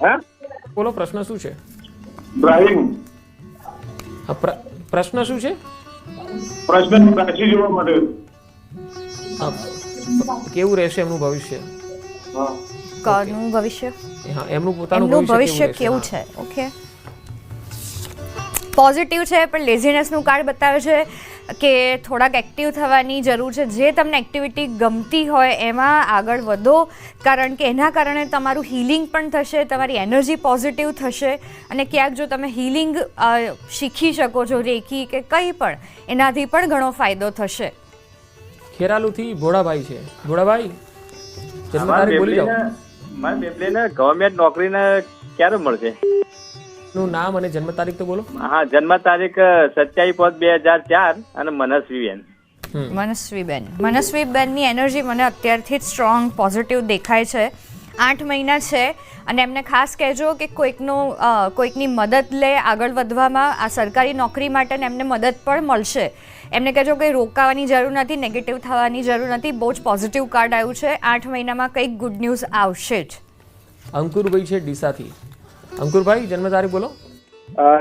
હા બોલો. પ્રશ્ન શું છે? ડ્રાઇવિંગ હા, પ્રશ્ન શું છે? પ્રશ્ન રાશિ જોવા માટે. હા, કેવું રહેશે એમનું ભવિષ્ય? કોનું ભવિષ્ય? હા, એમનું પોતાનું એમનું ભવિષ્ય રહેશે? કેવું હા. છે? ઓકે, પોઝિટિવ છે, પણ લેઝીનેસનું કાર્ડ બતાવે છે કે થોડાક એક્ટિવ થવાની જરૂર છે. જે તમને એક્ટિવિટી ગમતી હોય એમાં આગળ વધો, કારણ કે એના કારણે તમારું હીલિંગ પણ થશે, તમારી એનર્જી પોઝિટિવ થશે. અને ક્યાંક જો તમે હીલિંગ શીખી શકો છો, રેકી કે કંઈ પણ, એનાથી પણ ઘણો ફાયદો થશે. ખેરાલુથી ભોળાભાઈ છે. ભોળાભાઈ જન્મ તારીખ બોલી જાઓ. મારા બેબલીને ગવર્મેન્ટ નોકરીને ક્યારે મળશે? નું નામ અને જન્મ તારીખ તો બોલો. હા, જન્મ તારીખ 27/5/2004 અને મનસ્વીબેન. મનસ્વીબેનની એનર્જી મને અત્યારથી જ સ્ટ્રોંગ પોઝિટિવ દેખાય છે. 8 મહિના છે અને એમને ખાસ કહેજો કે કોઈકની મદદ લે આગળ વધવામાં. આ સરકારી નોકરી માટે ને એમને મદદ પણ મળશે. એમને કહેજો કે રોકાવાની જરૂર નથી, નેગેટિવ થવાની જરૂર નથી. બહુ જ પોઝિટિવ કાર્ડ આવ્યું છે. 8 મહિનામાં કંઈક ગુડ ન્યૂઝ આવશે જ. અંકુરભાઈ છે ડીસાથી. અંકુરભાઈ જન્મ તારીખ બોલો.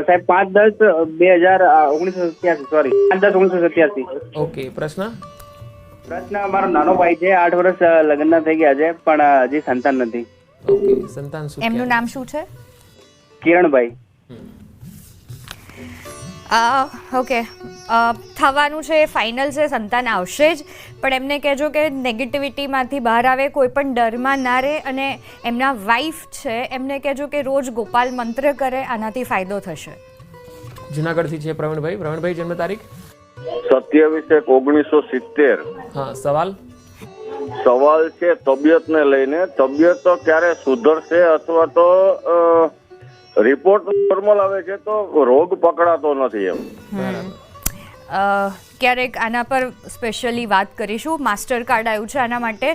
સાહેબ 5/10/2087. સોરી 5/10/1987. ઓકે, પ્રશ્ન મારો નાનો ભાઈ છે, 8 વર્ષ લગ્ન થઈ ગયા છે, પણ હજી સંતાન નથી. ઓકે, સંતાન શું? એમનું નામ શું છે? કિરણભાઈ. ઓકે, થવાનું છે, ફાઇનલ છે, સંતાન આવશે જ. પણ એમને કહેજો કે નેગેટિવિટીમાંથી બહાર આવે, કોઈ પણ ડરમાં ના રહે. અને એમના વાઈફ છે, એમને કહેજો કે રોજ ગોપાલ મંત્ર કરે, આનાથી ફાયદો થશે. જુનાગઢથી છે પ્રવીણભાઈ. પ્રવીણભાઈ જન્મ તારીખ 27/1/1970. હા, સવાલ છે તબિયતને લઈને. તબિયત તો ક્યારે સુધરશે અથવા તો રિપોર્ટ નોર્મલ આવે છે તો રોગ પકડાતો નથી એમ. ક્યારેક આના પર સ્પેશિયલી વાત કરીશું. માસ્ટર કાર્ડ આવ્યું છે આના માટે.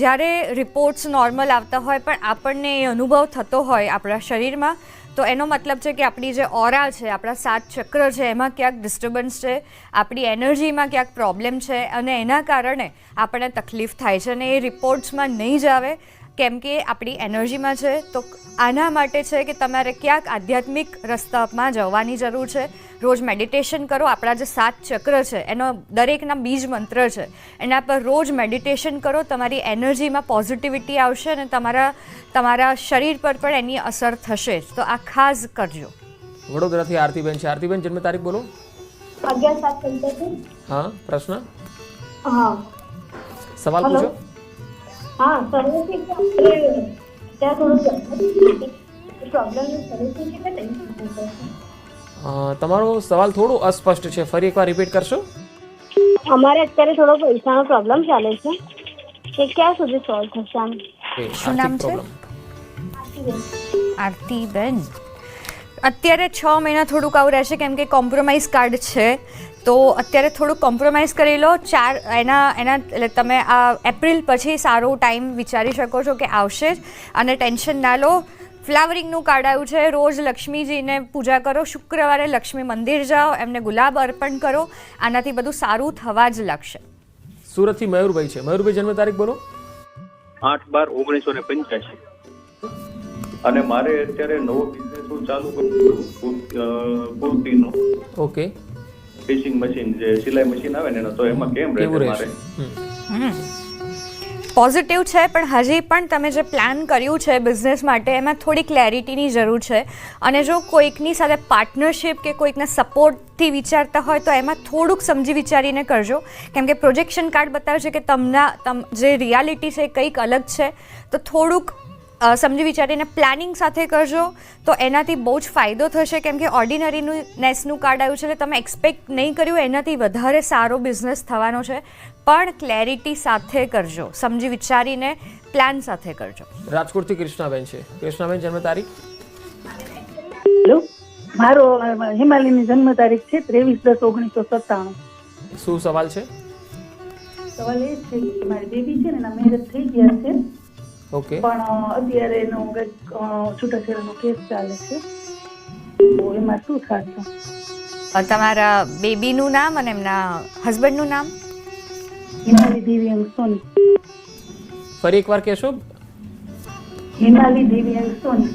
જ્યારે રિપોર્ટ્સ નોર્મલ આવતા હોય પણ આપણને એ અનુભવ થતો હોય આપણા શરીરમાં, તો એનો મતલબ છે કે આપણી જે ઓરા છે, આપણા 7 ચક્ર છે, એમાં ક્યાંક ડિસ્ટર્બન્સ છે, આપણી એનર્જીમાં ક્યાંક પ્રોબ્લેમ છે અને એના કારણે આપણને તકલીફ થાય છે. અને એ રિપોર્ટ્સમાં નહીં જ આવે કેમ કે આપણી એનર્જીમાં છે. તો આના માટે છે કે તમારે ક્યાંક આધ્યાત્મિક રસ્તામાં જવાની જરૂર છે. રોજ મેડિટેશન કરો. આપણા જે 7 ચક્ર છે એનો દરેકના બીજ મંત્ર છે, એના પર રોજ મેડિટેશન કરો. તમારી એનર્જીમાં પોઝિટિવિટી આવશે અને તમારા શરીર પર પણ એની અસર થશે જ. તો આ ખાસ કરજો. વડોદરાથી આરતીબેન છે. આરતીબેન જન્મ તારીખ બોલો. 11/7/87. હા, પ્રશ્ન હા, સવાલ પૂછો. હા, સર્વિસિંગ ત્યાં થોડું પ્રોબ્લેમ સર્વિસિંગ છે કે તમારો સવાલ થોડો અસ્પષ્ટ છે, ફરી એકવાર રિપીટ કરશો? અમારે અત્યારે થોડો પૈસાનો પ્રોબ્લેમ ચાલે છે, કે ક્યાં સુધી સોલ્વ થશે? આમ શું નામ છે? આરતીબેન. અત્યારે 6 મહિના થોડુંક આવું રહેશે કેમ કે કોમ્પ્રોમાઇઝ કાર્ડ છે. તો અત્યારે થોડુંક કોમ્પ્રોમાઇઝ કરી લો. એટલે તમે આ એપ્રિલ પછી સારો ટાઈમ વિચારી શકો છો કે આવશે જ. અને ટેન્શન ના લો. ફ્લાવરિંગનું કાર્ડ આવ્યું છે. રોજ લક્ષ્મીજીને પૂજા કરો. શુક્રવારે લક્ષ્મી મંદિર જાઓ, એમને ગુલાબ અર્પણ કરો. આનાથી બધું સારું થવા જ લાગશે. સુરતથી મયુરભાઈ છે. મયુરભાઈ જન્મ તારીખ બોલો. 8/12/1985. અને મારે અત્યારે નવો બિઝનેસ ચાલુ કરવું કુર્તીનો. ઓકે, ફિશિંગ મશીન જે સિલાઈ મશીન આવે ને, તો એમાં કેમ કેવું રહેશે રહેશે? મારે? પોઝિટિવ છે, પણ હજી પણ તમે જે પ્લાન કર્યું છે બિઝનેસ માટે એમાં થોડી ક્લેરિટીની જરૂર છે. અને જો કોઈકની સાથે પાર્ટનરશિપ કે કોઈકના સપોર્ટથી વિચારતા હોય તો એમાં થોડુંક સમજી વિચારીને કરજો. કેમ કે પ્રોજેક્શન કાર્ડ બતાવે છે કે જે રિયાલિટી છે એ કંઈક અલગ છે. તો થોડુંક સમજી વિચારીને પ્લાનિંગ સાથે કરજો તો એનાથી બહુ જ ફાયદો થશે. કેમ કે ઓર્ડિનરીનેસનું કાર્ડ આવ્યું છે એટલે તમે એક્સપેક્ટ નહીં કર્યું એનાથી વધારે સારો બિઝનેસ થવાનો છે. પણ ક્લેરિટી સાથે કરજો, સમજી વિચારીને પ્લાન સાથે કરજો. રાજકોટથી કૃષ્ણાબેન છે. કૃષ્ણાબેન જન્મ તારીખ? હેલો, મારો હિમાલયની જન્મ તારીખ છે 23/10/1997. શું સવાલ છે? સવાલ એ છે કે મારી બેબી છે ને એના મેરેજ થઈ ગયા છે, ઓકે, પણ અત્યારે એનો છૂટાછેડાનો કેસ ચાલે છે. તો એમાં શું થશે? તમારા બેબીનું નામ અને એમના હસબન્ડનું નામ? હિમાલી દિવ્યાંગ સોની. ફરી એકવાર કહેશો? હિમાલી દિવ્યાંગ સોની.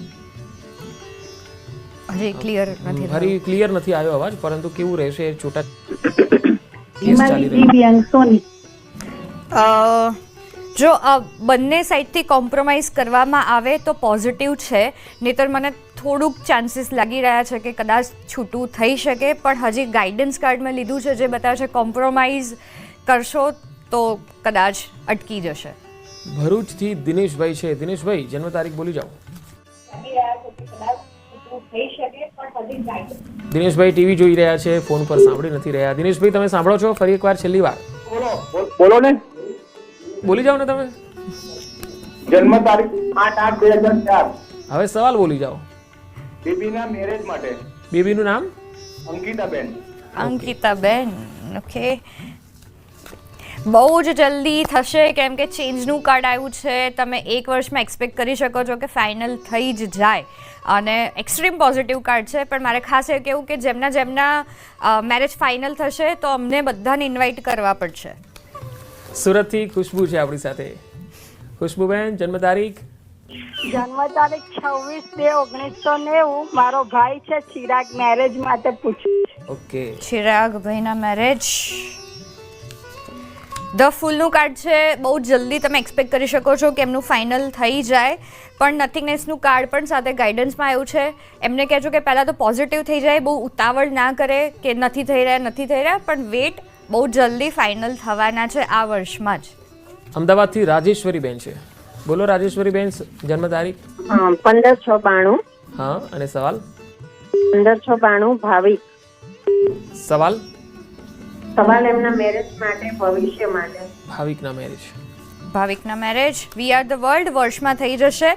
હજી ક્લિયર નથી ફરી ક્લિયર નથી આવ્યો અવાજ, પરંતુ કેવું રહેશે છૂટા હિમાલી દિવ્યાંગ સોની. જો બંને સાઈડથી કોમ્પ્રોમાઇઝ કરવામાં આવે તો પોઝિટિવ છે, નહીંતર મને થોડુંક ચાન્સીસ લાગી રહ્યા છે કે કદાચ છૂટું થઈ શકે, પણ હજી ગાઈડન્સ કાર્ડ મેં લીધું છે જે બતાવે છે કોમ્પ્રોમાઇઝ કરશો તો કદાચ અટકી જશે. ભરૂચથી દિનેશભાઈ છે. દિનેશભાઈ જન્મ તારીખ બોલી જાઓ. દિનેશભાઈ ટીવી જોઈ રહ્યા છે, ફોન પર સાંભળી નથી રહ્યા. દિનેશભાઈ તમે સાંભળો છો? ફરી એકવાર છેલ્લી વાર બોલો ને. બોલી જાઓ ને તમે. જન્મ તારીખ 8/8/2004. હવે સવાલ બોલી જાઓ. બેબીના મેરેજ માટે. બેબીનું નામ? અંકિતાબેન. અંકિતાબેન. ઓકે, બહુ જ જલ્દી થશે કેમ કે ચેન્જનું કાર્ડ આવ્યું છે. તમે 1 વર્ષમાં એક્સપેક્ટ કરી શકો છો કે ફાઇનલ થઈ જ જાય, અને એક્સ્ટ્રીમ પોઝિટિવ કાર્ડ છે. પણ મારે ખાસ એ કહેવું કે જેમના મેરેજ ફાઇનલ થશે તો અમને બધાને ઇન્વાઇટ કરવા પડશે. સુરતથી ખુશ્બુ છે આપણી સાથે. ખુશ્બુબેન જન્મ તારીખ? જન્મ તારીખ 26/2/1990. મારો ભાઈ છે ચિરાગ, મેરેજ માટે પૂછ્યું છે. ઓકે, ચિરાગ ભાઈના મેરેજ. ધ ફૂલનું કાર્ડ છે. બહુ જલ્દી તમે એક્સપેક્ટ કરી શકો છો કે એમનું ફાઇનલ થઈ જાય, પણ નથિંગનેસનું કાર્ડ પણ સાથે ગાઈડન્સમાં આવ્યું છે. એમને કહેજો કે પહેલાં તો પોઝિટિવ થઈ જાય, બહુ ઉતાવળ ના કરે કે નથી થઈ રહ્યા, પણ વેટ, બહુ જલ્દી ફાઇનલ થવાના છે આ વર્ષમાં જ. અમદાવાદથી રાજેશ્વરીબેન છે. બોલો રાજેશ્વરીબેન, જન્મ તારીખ? 15/6/92. હા, અને સવાલ? 15/6/92 ભાવિક. સવાલ? સવાલ એમના મેરેજ માટે, ભવિષ્ય માટે. ભાવિકના મેરેજ. ભાવિકના marriage. We are the world વર્ષમાં થઈ જશે,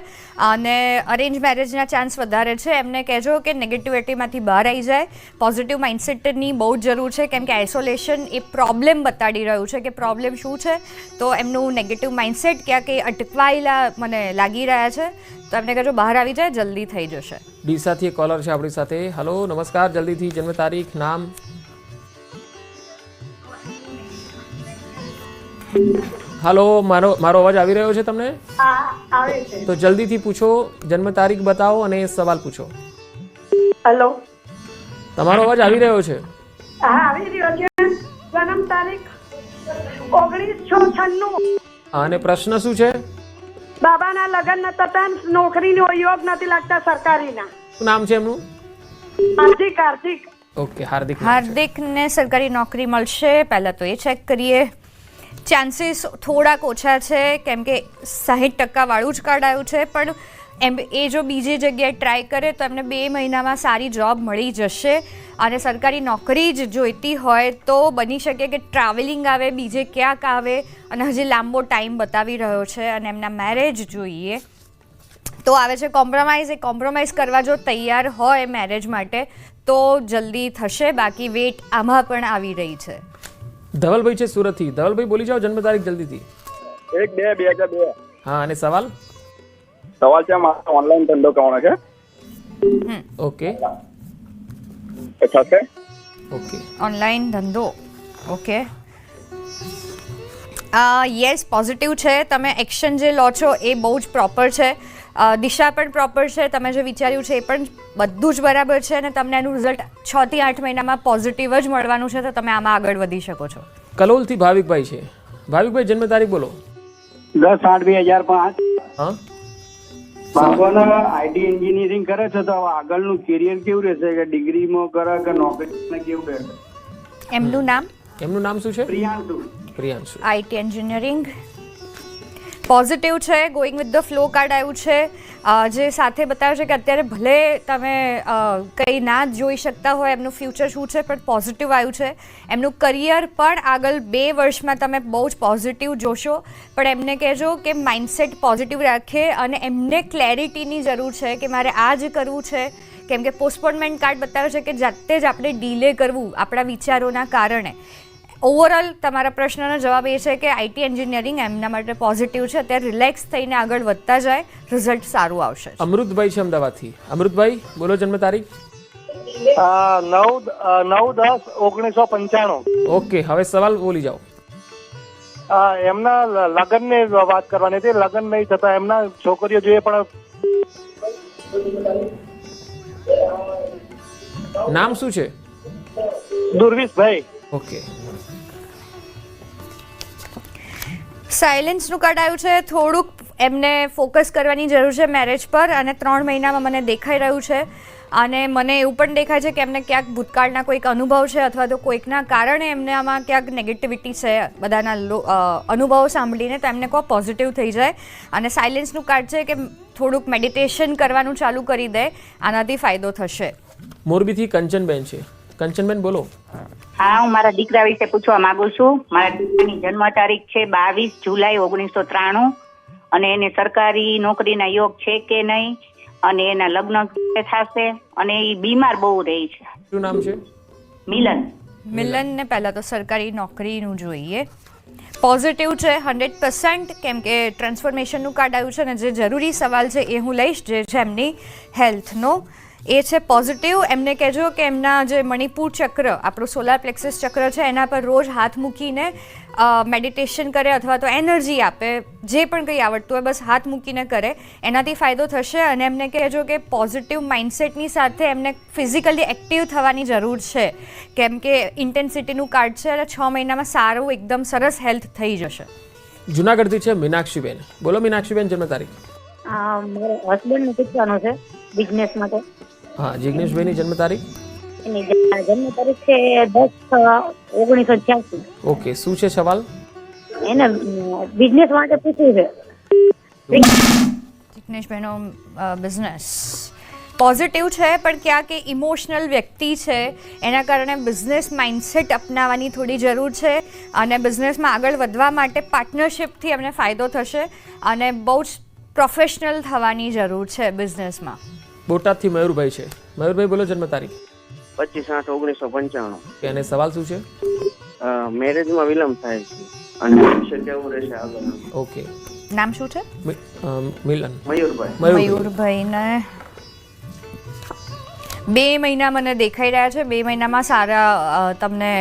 અને અરેન્જ મેરેજના ચાન્સ વધારે છે. એમને કહેજો કે નેગેટિવિટીમાંથી બહાર આવી જાય. પોઝિટિવ માઇન્ડસેટની બહુ જ જરૂર છે, કેમ કે આઇસોલેશન એ પ્રોબ્લેમ બતાડી રહ્યું છે કે પ્રોબ્લેમ શું છે. તો એમનું નેગેટિવ માઇન્ડસેટ ક્યાંક એ અટકવાયેલા મને લાગી રહ્યા છે, તો એમને કહેજો બહાર આવી જાય, જલ્દી થઈ જશે. ડીસાથી એક કોલર છે આપણી સાથે. હલો, નમસ્કાર. જલ્દીથી જન્મ તારીખ, નામ? હાલો, મારો અવાજ આવી રહ્યો છે તમને? આવે છે. તો જલ્દીથી પૂછો, જન્મ તારીખ બતાવો અને સવાલ પૂછો. હેલો, તમારો અવાજ આવી રહ્યો છે. હા આવી રહ્યો છે. જન્મ તારીખ 1996. અને પ્રશ્ન શું છે? બાબાના લગ્ન નતા થતા, નોકરીનો યોગ નથી લાગતા સરકારીના. શું નામ છે એમનું? હાર્દિક. ઓકે, હાર્દિક. હાર્દિકને સરકારી નોકરી મળશે. પહેલાં તો એ ચેક કરીએ. ચાન્સીસ થોડાક ઓછા છે, કેમ કે 60% વાળું જ કાર્ડ આવ્યું છે, પણ એ જો બીજી જગ્યાએ ટ્રાય કરે તો એમને 2 મહિનામાં સારી જોબ મળી જશે. અને સરકારી નોકરી જ જોઈતી હોય તો બની શકે કે ટ્રાવેલિંગ આવે, બીજે ક્યાંક આવે, અને હજી લાંબો ટાઈમ બતાવી રહ્યો છે. અને એમના મેરેજ જોઈએ તો આવે છે કોમ્પ્રોમાઇઝ. એ કોમ્પ્રોમાઇઝ કરવા જો તૈયાર હોય મેરેજ માટે તો જલ્દી થશે, બાકી વેટ આમાં પણ આવી રહી છે. ધવલભાઈ છે સુરતથી. ધવલભાઈ બોલી જાઓ, જન્મ તારીખ જલ્દીથી. 1/2/2002. હા, અને સવાલ? સવાલ છે મારો ઓનલાઈન ધંધો કરવાનો છે. ઓકે, થશે? ઓકે. ઓનલાઈન ધંધો. ઓકે, યસ, પોઝિટિવ છે. તમે એક્શન જે લો છો એ બહુ જ પ્રોપર છે. દિશા પણ પ્રોપર છે. તમે જે વિચાર્યું છે એ પણ બધું જ બરાબર છે, અને તમને એનું રિઝલ્ટ 6 થી 8 મહિનામાં પોઝિટિવ જ મળવાનું છે, તો તમે આમાં આગળ વધી શકો છો. કલોલથી ભાવિકભાઈ છે. ભાવિકભાઈ જન્મ તારીખ બોલો. 10/8/2005. હા, બાબાના આઈટી એન્જિનિયરિંગ કરે છે, તો આગળનું કેરિયર કેવું રહેશે, કે ડિગ્રીમાં કરે કે નોકરી કેવું રહેશે? એમનું નામ? એમનું નામ શું છે? પ્રિયાંશુ. IT engineering. પોઝિટિવ છે. Going with the flow card આવ્યું છે, જે સાથે બતાવે છે કે અત્યારે ભલે તમે કંઈ ના જોઈ શકતા હોય એમનું ફ્યુચર શું છે, પણ પોઝિટિવ આવ્યું છે. એમનું કરિયર પણ આગળ 2 વર્ષમાં તમે બહુ જ પોઝિટિવ જોશો, પણ એમને કહેજો કે માઇન્ડસેટ પોઝિટિવ રાખે, અને એમને ક્લેરિટીની જરૂર છે કે મારે આ જ કરવું છે, કેમ કે પોસ્ટપોનમેન્ટ કાર્ડ બતાવે છે કે જાતે જ આપણે ડીલે કરવું આપણા વિચારોના કારણે. ઓવરઓલ તમારા પ્રશ્નનો જવાબ એ છે કે આઈટી એન્જિનિયરિંગ એમના માટે પોઝિટિવ છે. અત્યારે રિલેક્સ થઈને આગળ વધતા જાય, રિઝલ્ટ સારું આવશે. અમૃતભાઈ છે અમદાવાદથી. અમૃતભાઈ બોલો, જન્મ તારીખ? 9/10/1995. ઓકે, હવે સવાલ બોલી જાઓ. એમના લગ્નની વાત કરવાની હતી. લગ્ન નહીં થતા એમના છોકરીઓ જોઈએ પણ નામ શું છે? દુર્વિશભાઈ. ઓકે, સાયલેન્સનું કાર્ડ આવ્યું છે. થોડુંક એમને ફોકસ કરવાની જરૂર છે મેરેજ પર, અને 3 મહિનામાં મને દેખાઈ રહ્યું છે. અને મને એવું પણ દેખાય છે કે એમને ક્યાંક ભૂતકાળના કોઈક અનુભવ છે, અથવા તો કોઈકના કારણે એમને આમાં ક્યાંક નેગેટિવિટી છે બધાના અનુભવો સાંભળીને. તો એમને કહો પોઝિટિવ થઈ જાય. અને સાયલેન્સનું કાર્ડ છે કે થોડુંક મેડિટેશન કરવાનું ચાલુ કરી દે, આનાથી ફાયદો થશે. મોરબીથી કંચનબેન છે. કંચનબેન બોલો. હા, હું મારા દીકરા વિશે પૂછવા માંગુ છું. મારા દીકરાની જન્મ તારીખ છે 22 જુલાઈ 1993 અને એને સરકારી નોકરીના યોગ છે કે નહીં, અને એના લગ્ન ક્યારે થશે, અને એ બીમાર બહુ રહી છે. શું નામ છે? મિલનને પહેલાં તો સરકારી નોકરીનું જોઈએ. પોઝિટિવ છે 100%, કેમ કે ટ્રાન્સફોર્મેશનનું કાર્ડ આવ્યું છે. અને જે જરૂરી સવાલ છે એ હું લઈશ, જે છે એમની હેલ્થનો. એ છે પોઝિટિવ. એમને કહેજો કે એમના જે મણિપુર ચક્ર, આપણું સોલાર પ્લેક્સસ ચક્ર છે, એના પર રોજ હાથ મૂકીને મેડિટેશન કરે, અથવા તો એનર્જી આપે. જે પણ કંઈ આવડતું હોય બસ હાથ મૂકીને કરે, એનાથી ફાયદો થશે. અને એમને કહેજો કે પોઝિટિવ માઇન્ડસેટની સાથે એમને ફિઝિકલી એક્ટિવ થવાની જરૂર છે, કેમ કે ઇન્ટેન્સિટીનું કાર્ડ છે. અને 6 મહિનામાં સારું એકદમ સરસ હેલ્થ થઈ જશે. જુનાગઢથી છે મીનાક્ષીબેન. બોલો મીનાક્ષીબેન, જન્મ તારીખ? મારા હસબન્ડને પૂછવાનું છે બિઝનેસ માટે. હા, જિગ્નેશભાઈની જન્મ તારીખ? એની જન્મ તારીખ છે 10/1986. ઓકે, શું છે સવાલ? એને બિઝનેસ માટે પૂછ્યું છે. જિગ્નેશભાઈનો બિઝનેસ પોઝિટિવ છે, પણ ક્યાંક એ ઇમોશનલ વ્યક્તિ છે, એના કારણે બિઝનેસ માઇન્ડસેટ અપનાવવાની થોડી જરૂર છે. અને બિઝનેસમાં આગળ વધવા માટે પાર્ટનરશિપથી એમને ફાયદો થશે. અને બહુ જ પ્રોફેશનલ થવાની જરૂર છે બિઝનેસમાં. બોટાદથી મયુરભાઈ છે. મયુરભાઈ બોલો, જન્મ તારીખ? 25/8/1995. અને સવાલ શું છે? મેરેજમાં વિલંબ થાય છે અને ભવિષ્ય કેવું રહેશે આગળ? ઓકે, નામ શું છે? મિલન. મયુરભાઈને 2 મહિના મને દેખાઈ રહ્યા છે. 2 મહિનામાં સારા તમને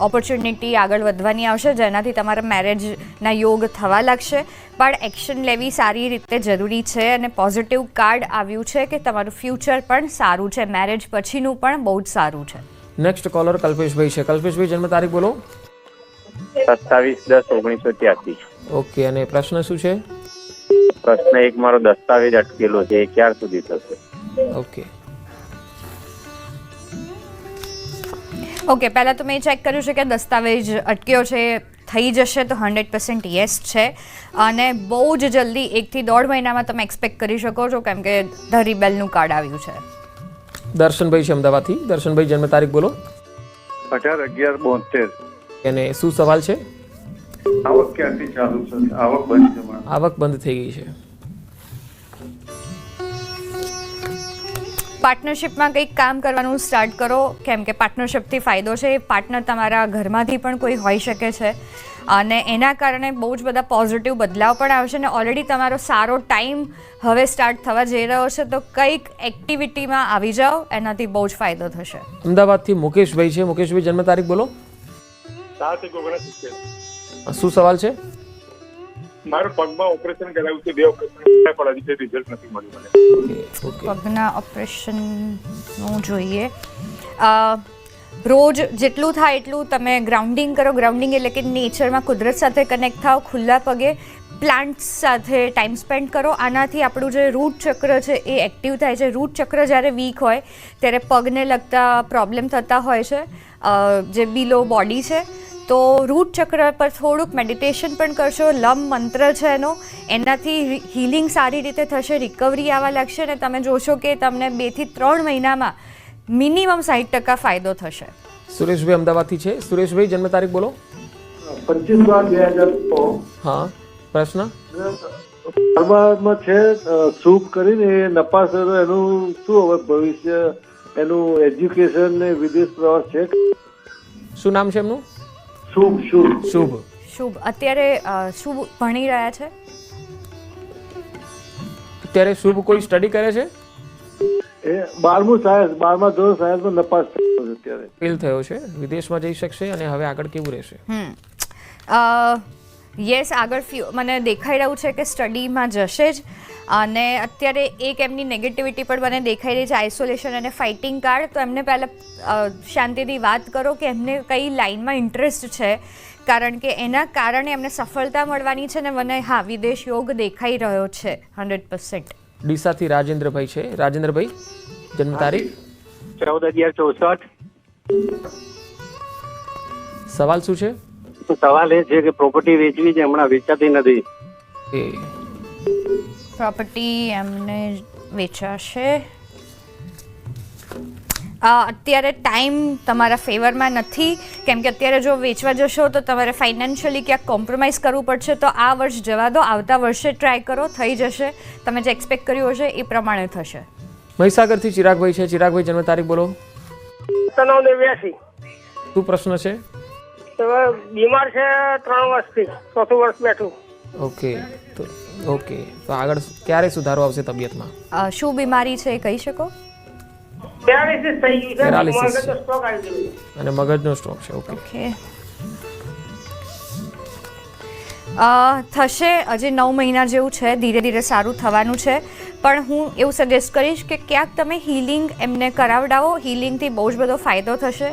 ઓપોર્ચ્યુનિટી આગળ વધવાની આવશે, જેનાથી તમારા મેરેજના યોગ થવા લાગશે. પણ એક્શન લેવી સારી રીતે જરૂરી છે. અને પોઝિટિવ કાર્ડ આવ્યું છે કે તમારું ફ્યુચર પણ સારું છે, મેરેજ પછીનું પણ બહુ જ સારું છે. નેક્સ્ટ કોલર કલ્પેશભાઈ છે. કલ્પેશભાઈ, જન્મ તારીખ બોલો? 27/10/1983. ઓકે, અને પ્રશ્ન શું છે? પ્રશ્ન એક, મારો દસ્તાવેજ અટકેલો છે, એ ક્યાર સુધી થશે? ઓકે, પહેલાં તો મેં ચેક કર્યું છે કે દસ્તાવેજ અટક્યો છે. થઈ જશે તો 100% યસ છે. અને બહુ જ જલ્દી 1 થી 1.5 મહિનામાં તમે એક્સપેક્ટ કરી શકો છો, કેમ કે ધ રિબેલનું કાર્ડ આવ્યું છે. દર્શનભાઈ છે અમદાવાદથી. દર્શનભાઈ, જન્મ તારીખ બોલો? 18/11/72. અને શું સવાલ છે? આવક ક્યાંથી ચાલુ થશે? આવક બંધ છે. આવક બંધ થઈ ગઈ છે. પાર્ટનરશિપમાં કંઈક કામ કરવાનું સ્ટાર્ટ કરો, કેમ કે પાર્ટનરશિપથી ફાયદો છે. એ પાર્ટનર તમારા ઘરમાંથી પણ કોઈ હોઈ શકે છે. અને એના કારણે બહુ જ બધા પોઝિટિવ બદલાવ પણ આવશે. અને ઓલરેડી તમારો સારો ટાઈમ હવે સ્ટાર્ટ થવા જઈ રહ્યો છે. તો કંઈક એક્ટિવિટીમાં આવી જાઓ, એનાથી બહુ જ ફાયદો થશે. અમદાવાદથી મુકેશભાઈ છે. મુકેશભાઈ, જન્મ તારીખ બોલો? 7/1970. શું સવાલ છે? મારું પગમાં ઓપરેશન કરાવ્યું છે, 2 ઓપરેશન પણ હજી રિઝલ્ટ નથી મળ્યું મને. પગના ઓપરેશનનું જોઈએ. રોજ જેટલું થાય એટલું તમે ગ્રાઉન્ડિંગ કરો. ગ્રાઉન્ડિંગ એટલે કે નેચરમાં, કુદરત સાથે કનેક્ટ થાઓ, ખુલ્લા પગે પ્લાન્ટ્સ સાથે ટાઈમ સ્પેન્ડ કરો. આનાથી આપણું જે રૂટ ચક્ર છે એ એક્ટિવ થાય છે. રૂટ ચક્ર જ્યારે વીક હોય ત્યારે પગને લગતા પ્રોબ્લેમ થતા હોય છે, જે બિલો બોડી છે. તો રૂટ ચક્ર પર થોડુંક મેડિટેશન પણ કરશો. લમ મંત્ર છે એનો, એનાથી હીલિંગ સારી રીતે થશે, રિકવરી આવવા લાગશે. અને તમે જોશો કે તમને 2 થી 3 મહિનામાં મિનિમમ 60% ફાયદો થશે. સુરેશભાઈ અમદાવાદથી છે. સુરેશભાઈ, જન્મ તારીખ બોલો? 25/12/2006. હા, પ્રશ્ન? છે સૂપ કરીને નપાસ, એનું શું હવે ભવિષ્ય, એનું એજ્યુકેશન ને વિદેશ પ્રવાસ છે? શું નામ છે એમનું? શુભ. અત્યારે શુભ ભણી રહ્યા છે? અત્યારે શુભ કોઈ સ્ટડી કરે છે? એ 12મું સાયન્સ, 12મા ધોરણ સાયન્સમાં નપાસ થયો છે. અત્યારે ફેલ થયો છે. વિદેશમાં જઈ શકશે. અને હવે આગળ કેવું રહેશે? યસ, આગળ મને દેખાઈ રહ્યું છે કે સ્ટડીમાં જશે જ. અને અત્યારે એક એમની નેગેટિવિટી પણ મને દેખાઈ રહી છે, આઇસોલેશન અને ફાઇટિંગ કાર્ડ. તો એમને પહેલાં શાંતિથી વાત કરો કે એમને કઈ લાઇનમાં ઇન્ટરેસ્ટ છે, કારણ કે એના કારણે એમને સફળતા મળવાની છે. ને મને વિદેશ યોગ દેખાઈ રહ્યો છે 100%. ડીસાથી રાજેન્દ્રભાઈ છે. રાજેન્દ્રભાઈ, જન્મ તારીખ 14/11/64. સવાલ શું છે? સવાલ એ છે કે પ્રોપર્ટી વેચવી છે, હમણાં વેચાતી નથી. પ્રોપર્ટી એમને વેચાશે. અત્યારે ટાઈમ તમારા ફેવરમાં નથી, કેમ કે અત્યારે જો વેચવા જશો તો તમારે ફાઇનાન્શિયલી ક્યાંક કોમ્પ્રોમાઇઝ કરવું પડશે. તો આ વર્ષ જવા દો, આવતા વર્ષે ટ્રાય કરો, થઈ જશે. તમે જે એક્સપેક્ટ કર્યું હશે એ પ્રમાણે થશે. મહીસાગરથી ચિરાગભાઈ છે. ચિરાગભાઈ, જન્મ તારીખ બોલો. 89 શું પ્રશ્ન છે? બીમાર છે 3 વર્ષથી, 4થું વર્ષ બેઠું. ઓકે, તો આગળ ક્યારે સુધારો આવશે તબિયતમાં? શું બીમારી છે એ કહી શકો? પેરાલિસિસ થઈ ગઈ છે, પેરાલિસિસ છે. મગજનો સ્ટ્રોક આવી ગયો અને મગજનો સ્ટ્રોક છે. ઓકે. થશે, હજી 9 મહિના જેવું છે, ધીરે ધીરે સારું થવાનું છે. પણ હું એવું સજેસ્ટ કરીશ કે ક્યાંક તમે હીલિંગ એમને કરાવડાવો. હીલિંગથી બહુ જ બધો ફાયદો થશે.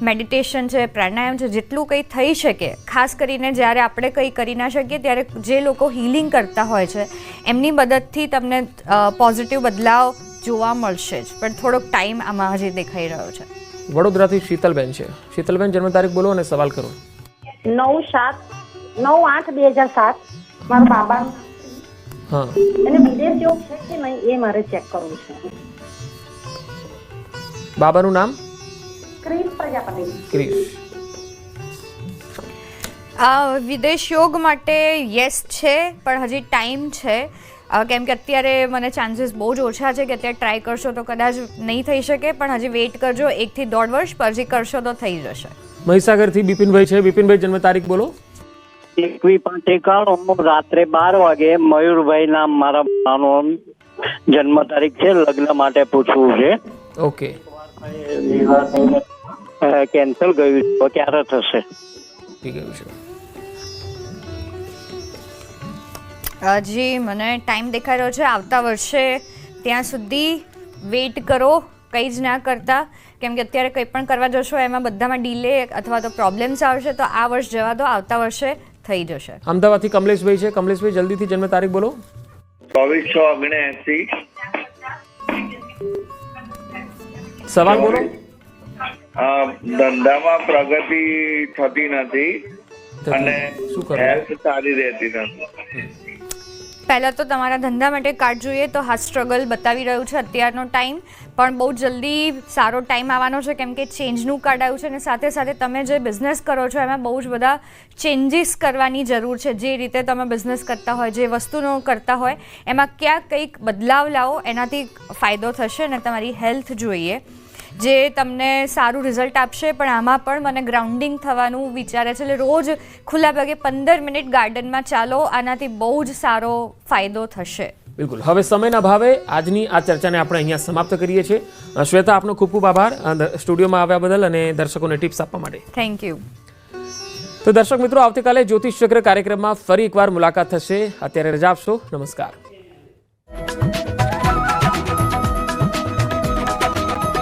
મેડિટેશન છે, પ્રાણાયામ છે, જેટલું કંઈ થઈ શકે. ખાસ કરીને જ્યારે આપણે કંઈ કરી ના શકીએ ત્યારે જે લોકો હીલિંગ કરતા હોય છે એમની મદદથી તમને પોઝિટિવ બદલાવ જોવા મળશે જ. પણ થોડોક ટાઈમ આમાં હજી દેખાઈ રહ્યો છે. વડોદરાથી શીતલબેન છે. શીતલબેન, જન્મ તારીખ બોલો અને સવાલ કરો. 9/8/2007. મારા બાબા હા, એને વિદેશ યોગ છે કે નહીં એ મારે ચેક કરવું છે. બાબાનું નામ? ક્રિશ પ્રજાપતિ. ક્રિશ. વિદેશ યોગ માટે યસ છે, પણ હજી ટાઈમ છે. કેમ કે અત્યારે મને ચાન્સીસ બહુ જ ઓછા છે કે અત્યારે ટ્રાય કરશો તો કદાચ નહીં થઈ શકે. પણ હજી વેઇટ કરજો, 1 થી 1.5 વર્ષ પછી કરશો તો થઈ જશે. મહીસાગરથી બિપિનભાઈ છે. બિપિનભાઈ, જન્મ તારીખ બોલો. 21/5/91 રાત્રે 12 વાગે. મયુરભાઈ નામ મારા નાનો જન્મ તારીખ છે. લગ્ન માટે પૂછવું છે. ઓકે. કેન્સલ ગયું, ક્યારે થશે? થઈ ગયું છે. હજી મને ટાઈમ દેખાઈ રહ્યો છે આવતા વર્ષે. ત્યાં સુધી વેઇટ કરો, કંઈ જ ના કરતા. કેમ કે અત્યારે કંઈ પણ કરવા જશો એમાં બધામાં ડીલે અથવા તો પ્રોબ્લેમ્સ આવશે. તો આ વર્ષ જવા દો, આવતા વર્ષે થઈ જશે. અમદાવાદથી કમલેશભાઈ છે. કમલેશભાઈ, જલ્દીથી જન્મ તારીખ બોલો. 24/6/79. સવાલ બોલો. ધંધામાં પ્રગતિ થતી નથી અને શું કરો? હેલ્થ સારી રહેતી નથી. પહેલાં તો તમારા ધંધા માટે કાર્ડ જોઈએ તો હા, સ્ટ્રગલ બતાવી રહ્યું છે અત્યારનો ટાઈમ. પણ બહુ જલ્દી સારો ટાઈમ આવવાનો છે, કેમ કે ચેન્જનું કાર્ડ આવ્યું છે. અને સાથે સાથે તમે જે બિઝનેસ કરો છો એમાં બહુ જ બધા ચેન્જીસ કરવાની જરૂર છે. જે રીતે તમે બિઝનેસ કરતા હોય, જે વસ્તુનો કરતા હોય એમાં ક્યાંક કંઈક બદલાવ લાવો, એનાથી ફાયદો થશે. અને તમારી હેલ્થ જોઈએ જે તમને સારું રિઝલ્ટ આપશે. પણ આમાં પણ મને ગ્રાઉન્ડિંગ થવાનું વિચારે છે. એટલે રોજ ખુલ્લા પગે 15 મિનિટ ગાર્ડનમાં ચાલો, આનાથી બહુ જ સારો ફાયદો થશે. બિલકુલ. હવે સમયના ભાવે આજની આ ચર્ચાને આપણે અહીંયા સમાપ્ત કરીએ છીએ. શ્વેતા, આપનો ખૂબ ખૂબ આભાર સ્ટુડિયોમાં આવ્યા બદલ અને દર્શકોને ટિપ્સ આપવા માટે. Thank you. તો દર્શક મિત્રો, આવતીકાલે જ્યોતિષ ચક્ર કાર્યક્રમમાં ફરી એકવાર મુલાકાત થશે. અત્યારે રજા આપશો. નમસ્કાર.